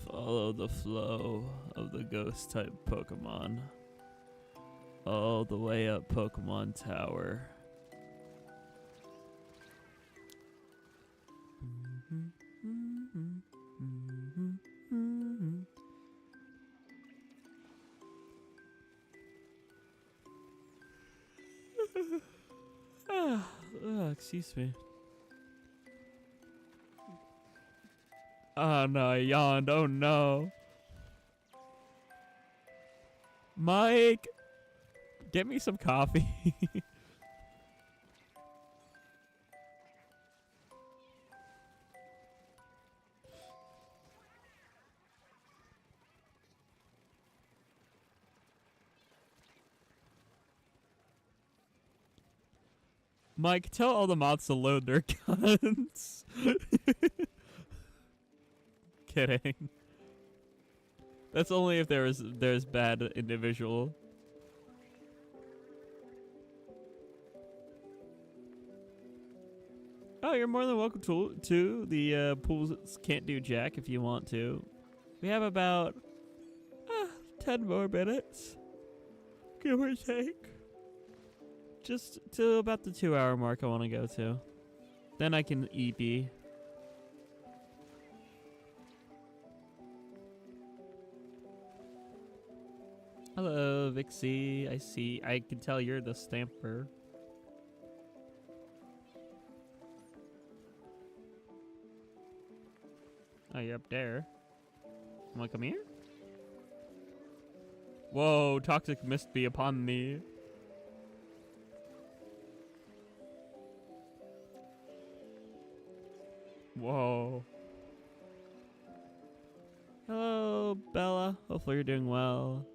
Follow the flow of the ghost type Pokemon all the way up Pokemon Tower. Excuse me. Oh no, I yawned. Oh no. Mike, get me some coffee. Mike, tell all the mods to load their guns. Kidding. That's only if there's bad individual. Oh, you're more than welcome to the Pools Can't Do Jack if you want to. We have about 10 more minutes, give or take. Just to about the 2-hour mark I want to go to. Then I can EP. Hello, Vixie. I can tell you're the stamper. Oh, you're up there. Wanna come here? Whoa, toxic mist be upon me. Whoa. Hello, Bella. Hopefully you're doing well.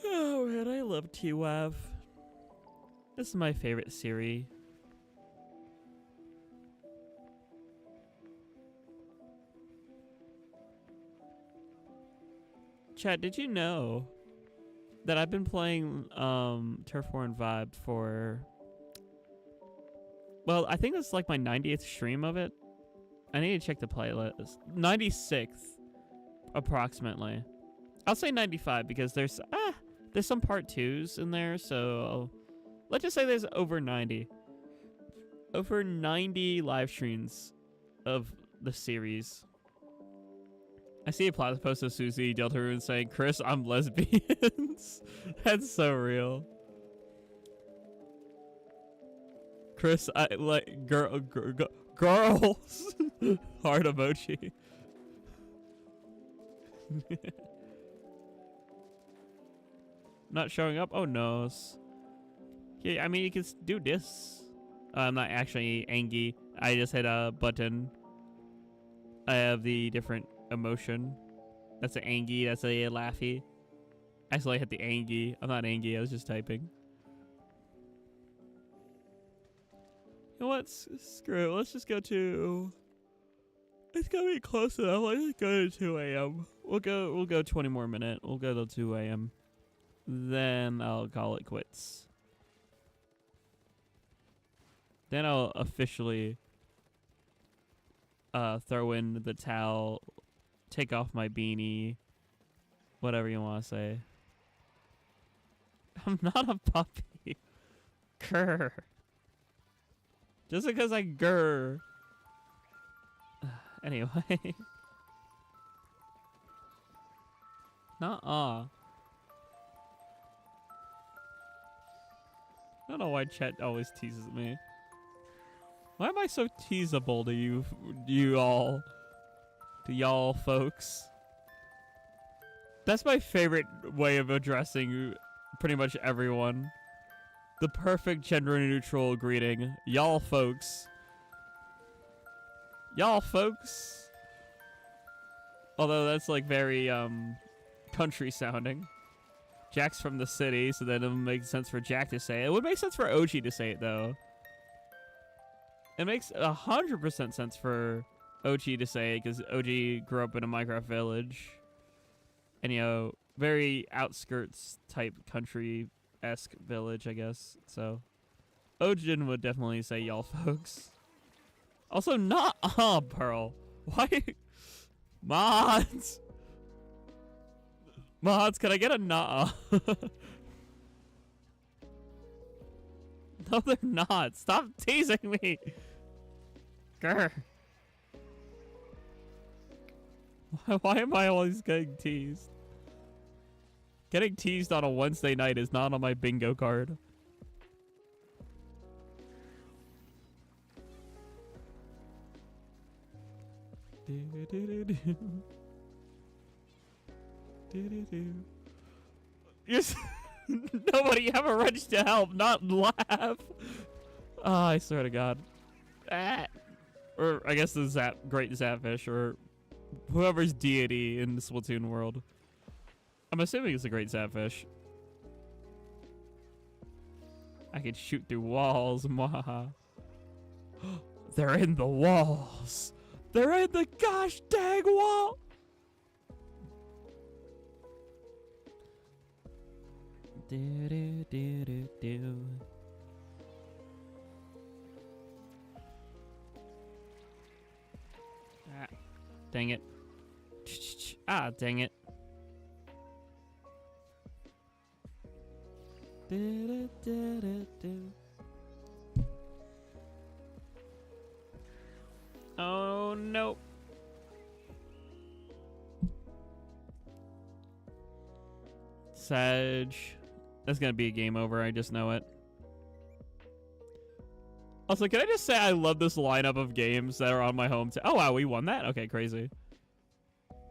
Oh man, I love TWAV. This is my favorite series. Chat, did you know that I've been playing Turf War and Vibe for... Well, I think it's like my 90th stream of it. I need to check the playlist. 96th, approximately. I'll say 95 because there's some part 2s in there, so let's just say there's over 90. Over 90 live streams of the series. I see a plaza post of Susie Deltarune saying, "Chris, I'm lesbians." That's so real. Chris, I like girls. Heart emoji. Not showing up? Oh no. Yeah, I mean, you can do this. I'm not actually angry. I just hit a button. I have the different emotion. That's an angry. That's a laughy. Actually, I hit the angry. I'm not angry. I was just typing. You know what? Screw it. Let's just go to It's gonna be close enough. Let's go to 2 a.m. We'll go 20 more minutes. We'll go till 2 a.m. Then I'll call it quits. Then I'll officially throw in the towel, take off my beanie, whatever you want to say. I'm not a puppy. Grr. Just because I grr. Anyway. Nuh-uh. I don't know why Chet always teases me. Why am I so teasable to you all? To y'all folks? That's my favorite way of addressing pretty much everyone. The perfect gender-neutral greeting. Y'all folks. Y'all folks. Although that's like very country sounding. Jack's from the city, so then it would make sense for Jack to say it. It would make sense for OG to say it though. It makes 100% sense for OG to say it because OG grew up in a Minecraft village. And, you know, very outskirts type country-esque village, I guess. So, Ojin would definitely say y'all folks. Also, not Pearl. Why? Mods! Mods, can I get a nah? No, they're not. Stop teasing me. Grr. Why am I always getting teased? Getting teased on a Wednesday night is not on my bingo card. Yes. Nobody have a wrench to help, not laugh. Oh, I swear to God. Ah. Or I guess the great Zapfish or whoever's deity in the Splatoon world. I'm assuming it's a great Zapfish. I can shoot through walls. Mwahaha. They're in the walls. They're in the gosh dang wall. Do do do do do. Ah, dang it. Ah, dang it. Do do do do do. Oh no. Sag. That's gonna be a game over, I just know it. Also, can I just say I love this lineup of games that are on my home oh wow, we won that? Okay, crazy.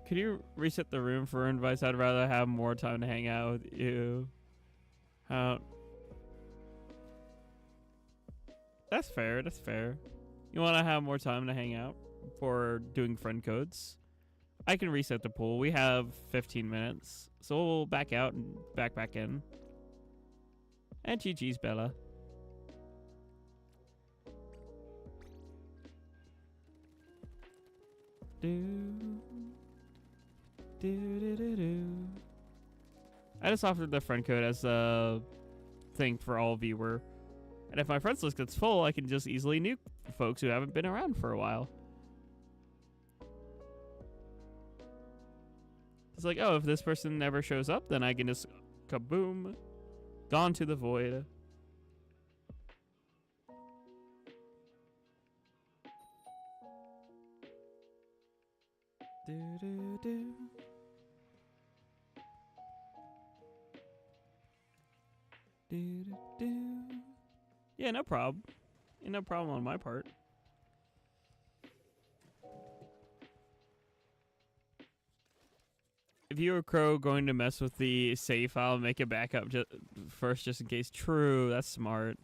Could you reset the room for invites? I'd rather have more time to hang out with you. That's fair, that's fair. You wanna have more time to hang out for doing friend codes? I can reset the pool. We have 15 minutes. So we'll back out and back in. And GG's, Bella. I just offered the friend code as a thing for all viewer. And if my friends list gets full, I can just easily nuke folks who haven't been around for a while. It's like, oh, if this person never shows up, then I can just kaboom. Gone to the void. Do do do. Do do do. Yeah, no problem. Yeah, no problem on my part. If you were Crow going to mess with the save file, make a backup first just in case. True, that's smart.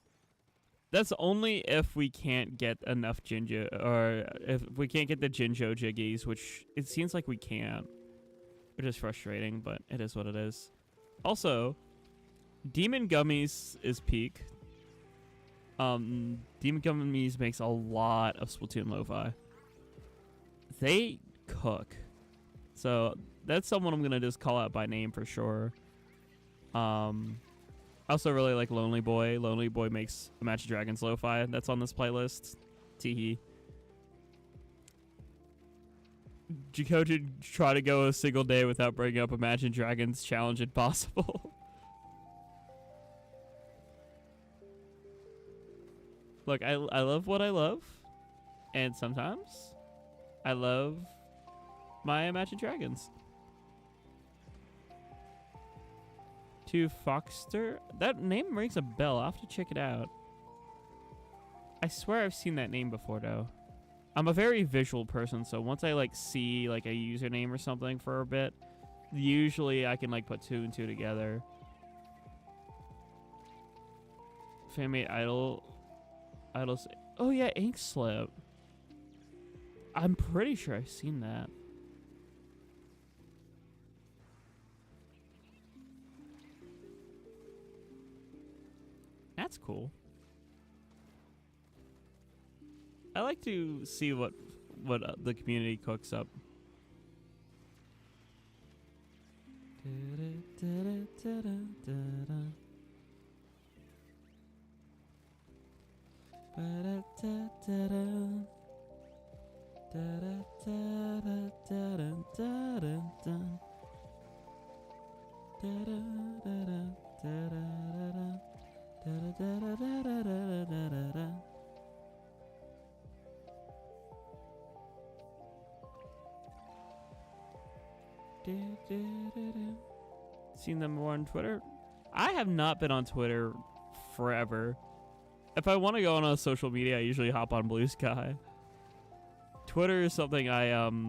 That's only if we can't get enough Jinjo, or if we can't get the Jinjo Jiggies, which it seems like we can't. Which is frustrating, but it is what it is. Also, Demon Gummies is peak. Demon Gummies makes a lot of Splatoon lo-fi. they cook. So that's someone I'm gonna just call out by name for sure. I also really like Lonely Boy. Lonely Boy makes Imagine Dragons lo-fi that's on this playlist. Teehee. Jackogień try to go a single day without bringing up Imagine Dragons challenge impossible. Look, I love what I love, and sometimes I love my Imagine Dragons. To Foxter? That name rings a bell. I'll have to check it out. I swear I've seen that name before, though. I'm a very visual person, so once I, like, see, like, a username or something for a bit, usually I can, like, put 2 and 2 together. Fanmade Idols. Oh, yeah, Ink Slip. I'm pretty sure I've seen that. That's cool. I like to see what the community cooks up. Seen them more on Twitter? I have not been on Twitter forever. If I want to go on a social media, I usually hop on Blue Sky. Twitter is something I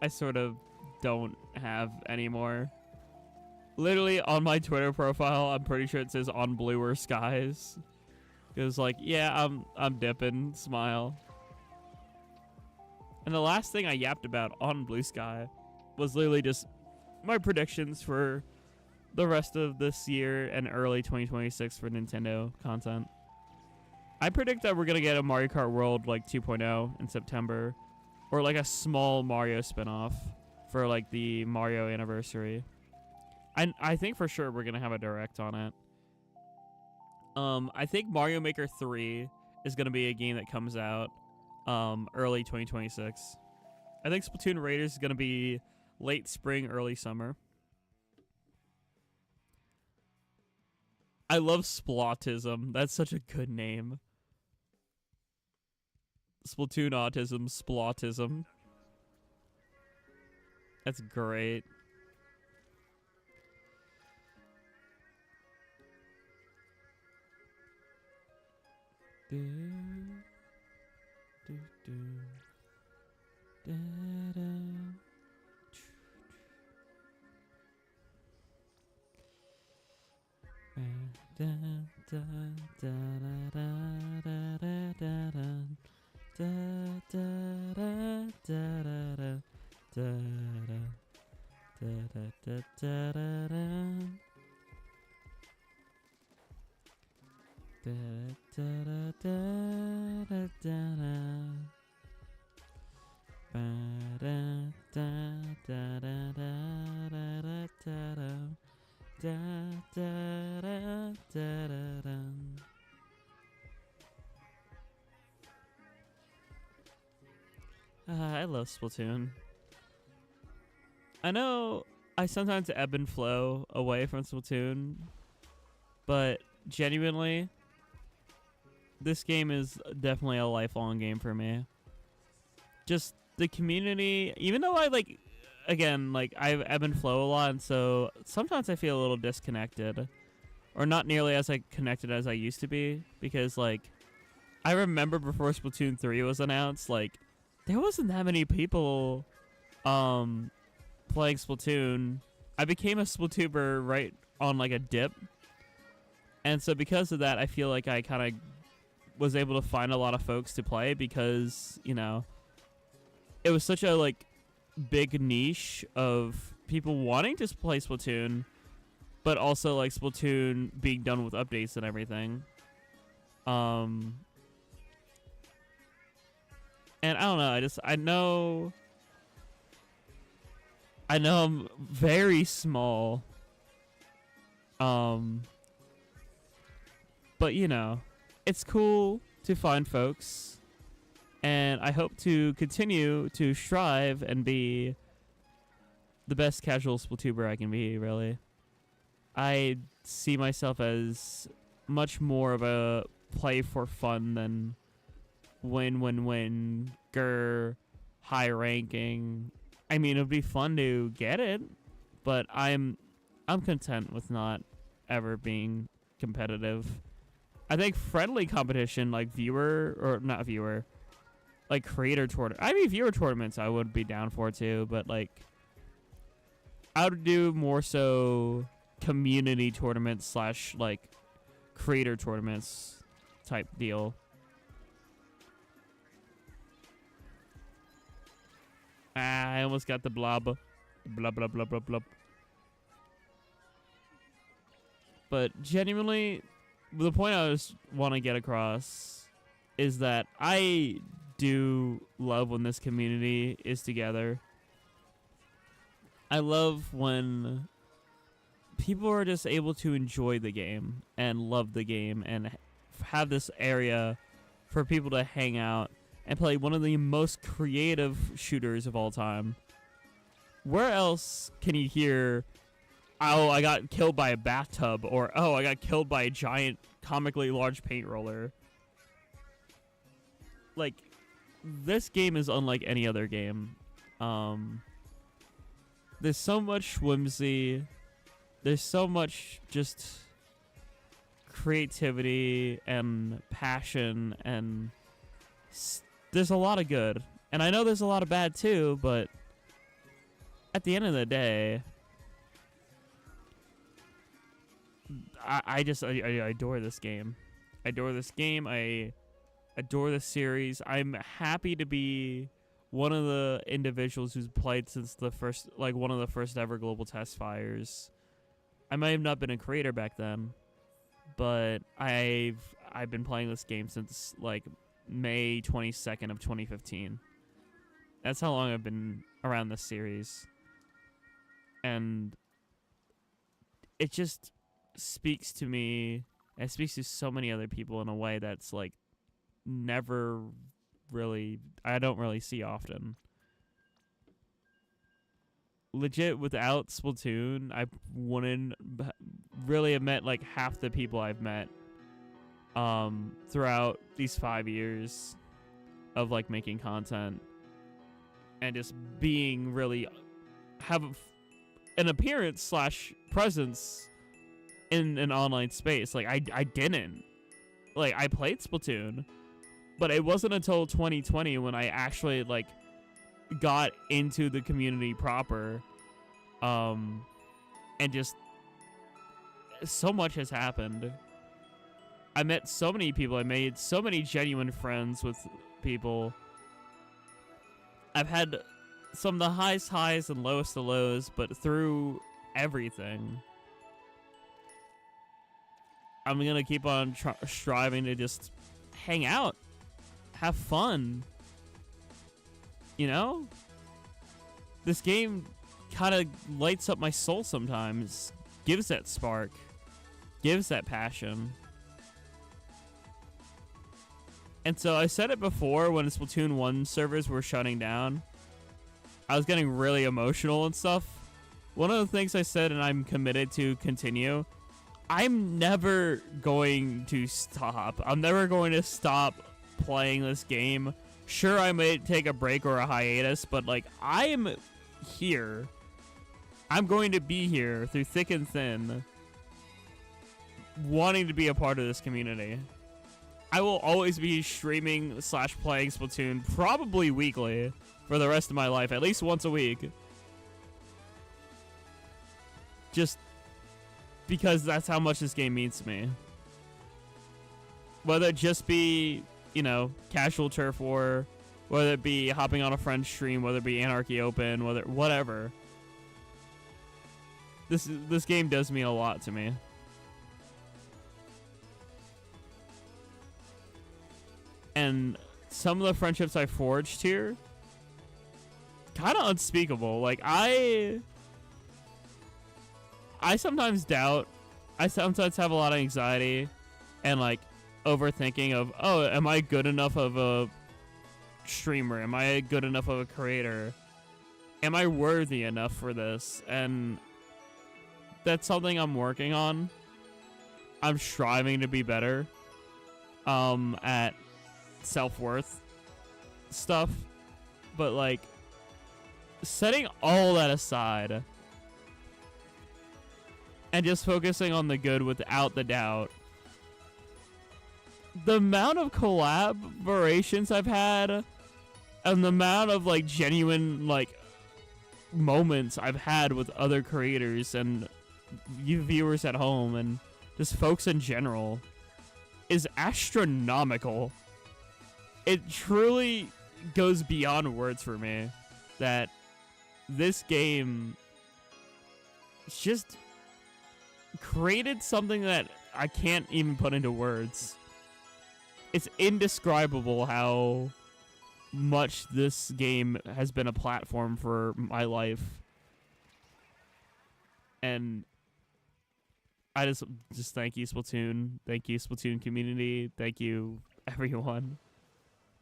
sort of don't have anymore. Literally on my Twitter profile, I'm pretty sure it says on bluer skies. Because like, yeah, I'm dipping, smile. And the last thing I yapped about on Blue Sky was literally just my predictions for the rest of this year and early 2026 for Nintendo content. I predict that we're going to get a Mario Kart World like 2.0 in September, or like a small Mario spinoff for like the Mario anniversary. I think for sure we're going to have a direct on it. I think Mario Maker 3 is going to be a game that comes out early 2026. I think Splatoon Raiders is going to be late spring, early summer. I love Splotism. That's such a good name. Splatoon Autism, Splotism. That's great. I love Splatoon. I know I sometimes ebb and flow away from Splatoon, but genuinely, this game is definitely a lifelong game for me. Just the community, even though I I ebb and flow a lot, and so sometimes I feel a little disconnected, or not nearly as connected as I used to be, because like I remember before Splatoon 3 was announced, like there wasn't that many people playing Splatoon. I became a Splatuber right on like a dip, and so because of that, I feel like I kind of was able to find a lot of folks to play, because you know it was such a like big niche of people wanting to play Splatoon, but also like Splatoon being done with updates and everything. And I don't know, I know I'm very small. But you know, it's cool to find folks, and I hope to continue to strive and be the best casual Splatuber I can be, really. I see myself as much more of a play for fun than win, grr, high ranking. I mean, it would be fun to get it, but I'm content with not ever being competitive. I think friendly competition, like like creator tournament. I mean, viewer tournaments I would be down for too, but like I would do more so community tournaments / like creator tournaments type deal. I almost got the blob. Blub, blub, blub, blub, blub. But genuinely, the point I want to get across is that I do love when this community is together. I love when people are just able to enjoy the game and love the game and have this area for people to hang out and play one of the most creative shooters of all time. Where else can you hear, oh, I got killed by a bathtub, or oh, I got killed by a giant comically large paint roller? Like, this game is unlike any other game. There's so much whimsy. There's so much just creativity and passion, and there's a lot of good. And I know there's a lot of bad too, but at the end of the day, I adore this game. I adore this game. I adore this series. I'm happy to be one of the individuals who's played since the first, like one of the first ever global test fires. I might have not been a creator back then, but I've been playing this game since like May 22nd of 2015. That's how long I've been around this series. And it just speaks to me, and it speaks to so many other people in a way that's like never really, I don't really see often. Legit, without Splatoon, I wouldn't really have met like half the people I've met throughout these 5 years of like making content and just being really have an appearance / presence in an online space. Like I didn't, like I played Splatoon, but it wasn't until 2020 when I actually like got into the community proper, and just so much has happened. I met so many people. I made so many genuine friends with people. I've had some of the highest highs and lowest of lows, but through everything, I'm gonna keep on striving to just hang out, have fun. You know? This game kind of lights up my soul sometimes, gives that spark, gives that passion. And so I said it before when Splatoon 1 servers were shutting down. I was getting really emotional and stuff. One of the things I said, and I'm committed to continue, I'm never going to stop. I'm never going to stop playing this game. Sure, I may take a break or a hiatus, but like, I am here. I'm going to be here through thick and thin, wanting to be a part of this community. I will always be streaming / playing Splatoon, probably weekly, for the rest of my life, at least once a week. Just because that's how much this game means to me. Whether it just be, you know, casual turf war, whether it be hopping on a friend's stream, whether it be Anarchy Open, whatever. This game does mean a lot to me. And some of the friendships I forged here, kind of unspeakable. Like, I sometimes doubt. I sometimes have a lot of anxiety and, like, overthinking of, oh, am I good enough of a streamer? Am I good enough of a creator? Am I worthy enough for this? And that's something I'm working on. I'm striving to be better at self-worth stuff. But, like, setting all that aside and just focusing on the good without the doubt, the amount of collaborations I've had and the amount of, like, genuine, like, moments I've had with other creators and you viewers at home and just folks in general is astronomical. It truly goes beyond words for me that this game just created something that I can't even put into words. It's indescribable how much this game has been a platform for my life. And I just thank you, Splatoon. Thank you, Splatoon community. Thank you, everyone.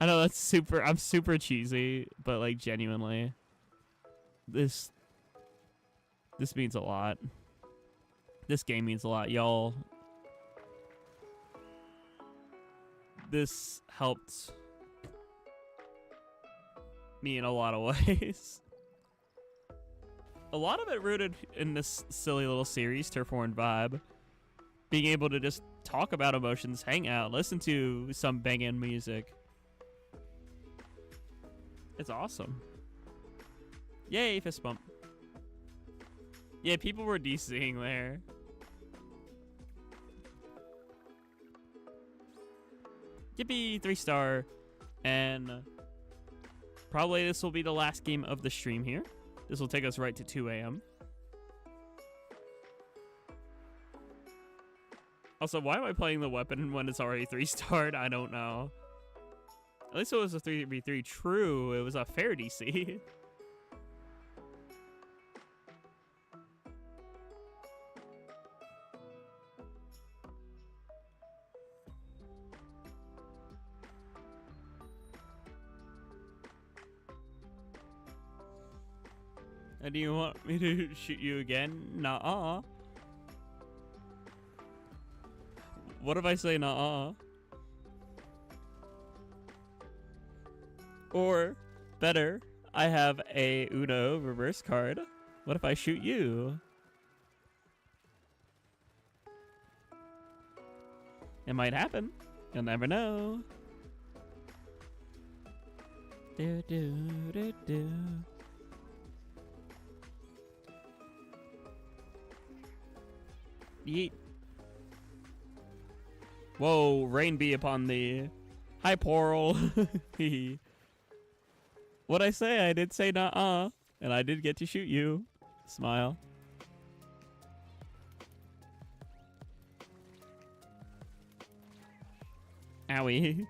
I know I'm super cheesy, but, like, genuinely, this means a lot. This game means a lot, y'all. This helped me in a lot of ways. A lot of it rooted in this silly little series, Turf War and Vibe. Being able to just talk about emotions, hang out, listen to some banging music. It's awesome. Yay, fist bump. Yeah, people were DCing there. Yippee, 3-star. And probably this will be the last game of the stream here. This will take us right to 2 a.m. Also, why am I playing the weapon when it's already 3-starred? I don't know. At least it was a 3v3. True, it was a fair DC. And do you want me to shoot you again? Nuh-uh. What if I say nuh-uh? Or, better, I have a Uno reverse card. What if I shoot you? It might happen. You'll never know. Do do do do. Yeet. Whoa, rain be upon thee. Hi, Porl. What'd I say? I did say nuh-uh. And I did get to shoot you. Smile. Owie.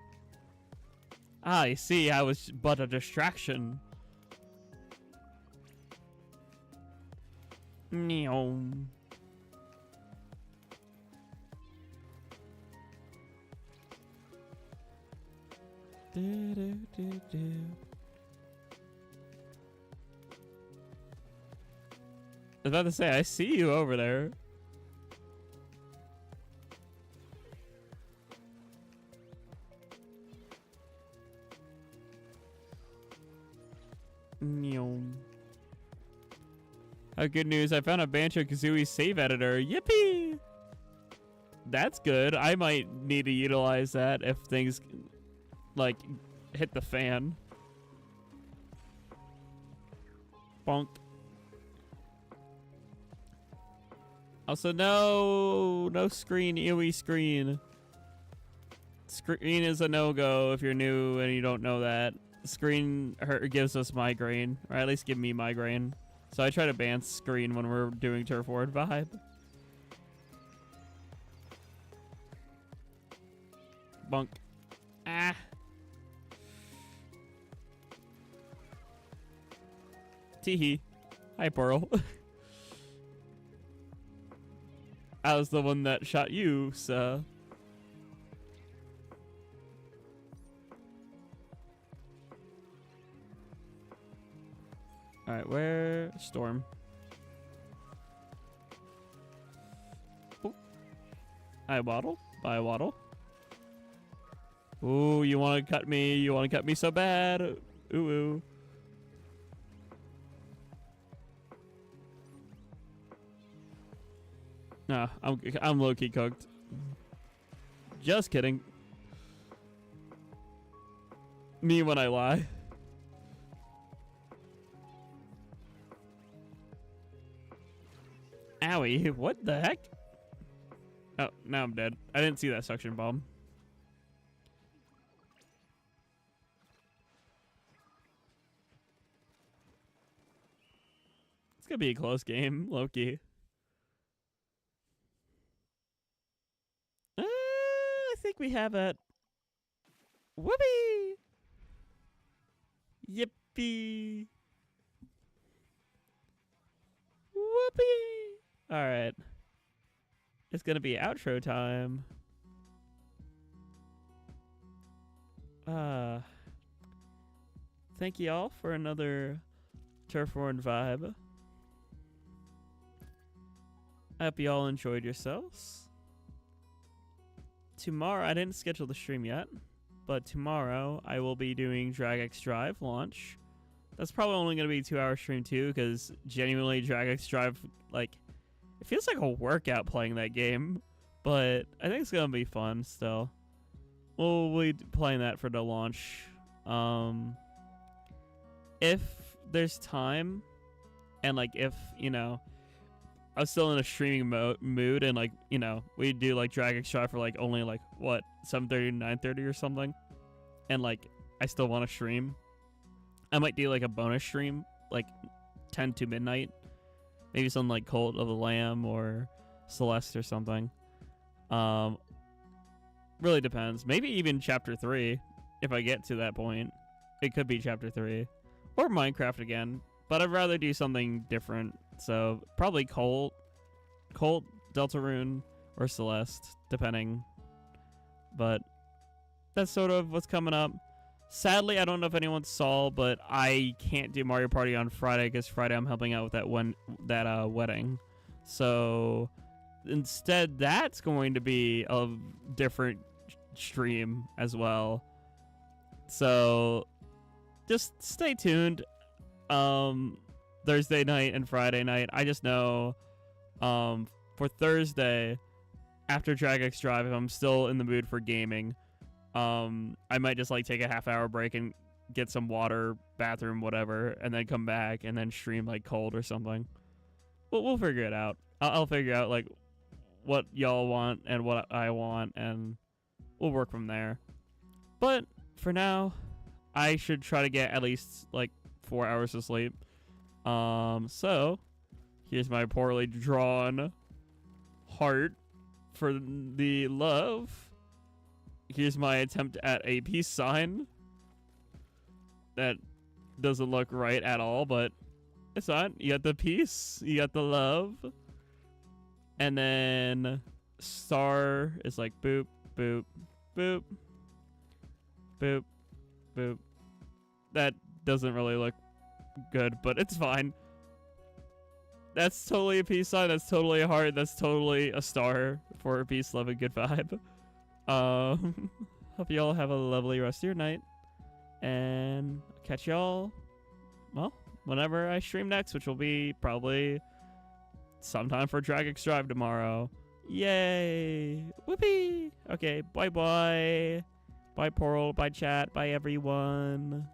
Ah, I see. I was but a distraction. Meow. Do, do, do, do. I was about to say, I see you over there. Oh, good news. I found a Banjo-Kazooie save editor. Yippee! That's good. I might need to utilize that if things, like, hit the fan. Bonk. Also, no screen, EOE screen. Screen is a no-go if you're new and you don't know that. Screen gives us migraine, or at least give me migraine. So I try to ban screen when we're doing Turf War and Vibe. Bunk. Ah. Teehee. Hi, Pearl. I was the one that shot you, so. Alright, where? Storm. Ooh. I waddle. I waddle. Ooh, you want to cut me. You want to cut me so bad. Ooh, ooh. Nah, I'm low-key cooked. Just kidding. Me when I lie. Owie, what the heck? Oh, now I'm dead. I didn't see that suction bomb. It's gonna be a close game, Loki. I think we have it. Whoopee! Yippee! Whoopee! Alright. It's gonna be outro time. Thank you all for another Turfborn vibe. I hope you all enjoyed yourselves. Tomorrow, I didn't schedule the stream yet, but tomorrow I will be doing DragX Drive launch. That's probably only going to be a 2-hour stream too, because genuinely DragX Drive, like, it feels like a workout playing that game, but I think it's going to be fun still. We'll be playing that for the launch. If there's time, and like if, you know, I was still in a streaming mood, and like, you know, we do like DragX Drive for like only like what 7:30 to 9:30 or something, and like I still want to stream, I might do like a bonus stream like 10 to midnight, maybe something like Cult of the Lamb or Celeste or something. Really depends. Maybe even Chapter 3 if I get to that point. It could be Chapter 3 or Minecraft again, but I'd rather do something different. So probably Cult, Deltarune, or Celeste, depending. But that's sort of what's coming up. Sadly, I don't know if anyone saw, but I can't do Mario Party on Friday because Friday I'm helping out with that wedding. So instead, that's going to be a different stream as well. So just stay tuned. Thursday night and Friday night. I just know for Thursday, after DragX Drive, if I'm still in the mood for gaming, I might just like take a half-hour break and get some water, bathroom, whatever, and then come back and then stream like Cold or something. We'll figure it out. I'll figure out like what y'all want and what I want, and we'll work from there. But for now, I should try to get at least like 4 hours of sleep. So here's my poorly drawn heart for the love. Here's my attempt at a peace sign. That doesn't look right at all, but it's not. You got the peace, you got the love. And then star is like boop, boop, boop, boop, boop. That doesn't really look good, but it's fine. That's totally a peace sign. That's totally a heart. That's totally a star for a peace, love, and good vibe. Hope you all have a lovely rest of your night, and catch y'all, well, whenever I stream next, which will be probably sometime for DragX Drive tomorrow. Yay! Whoopee! Okay, bye-bye. Bye, Pearl. Bye, chat. Bye, everyone.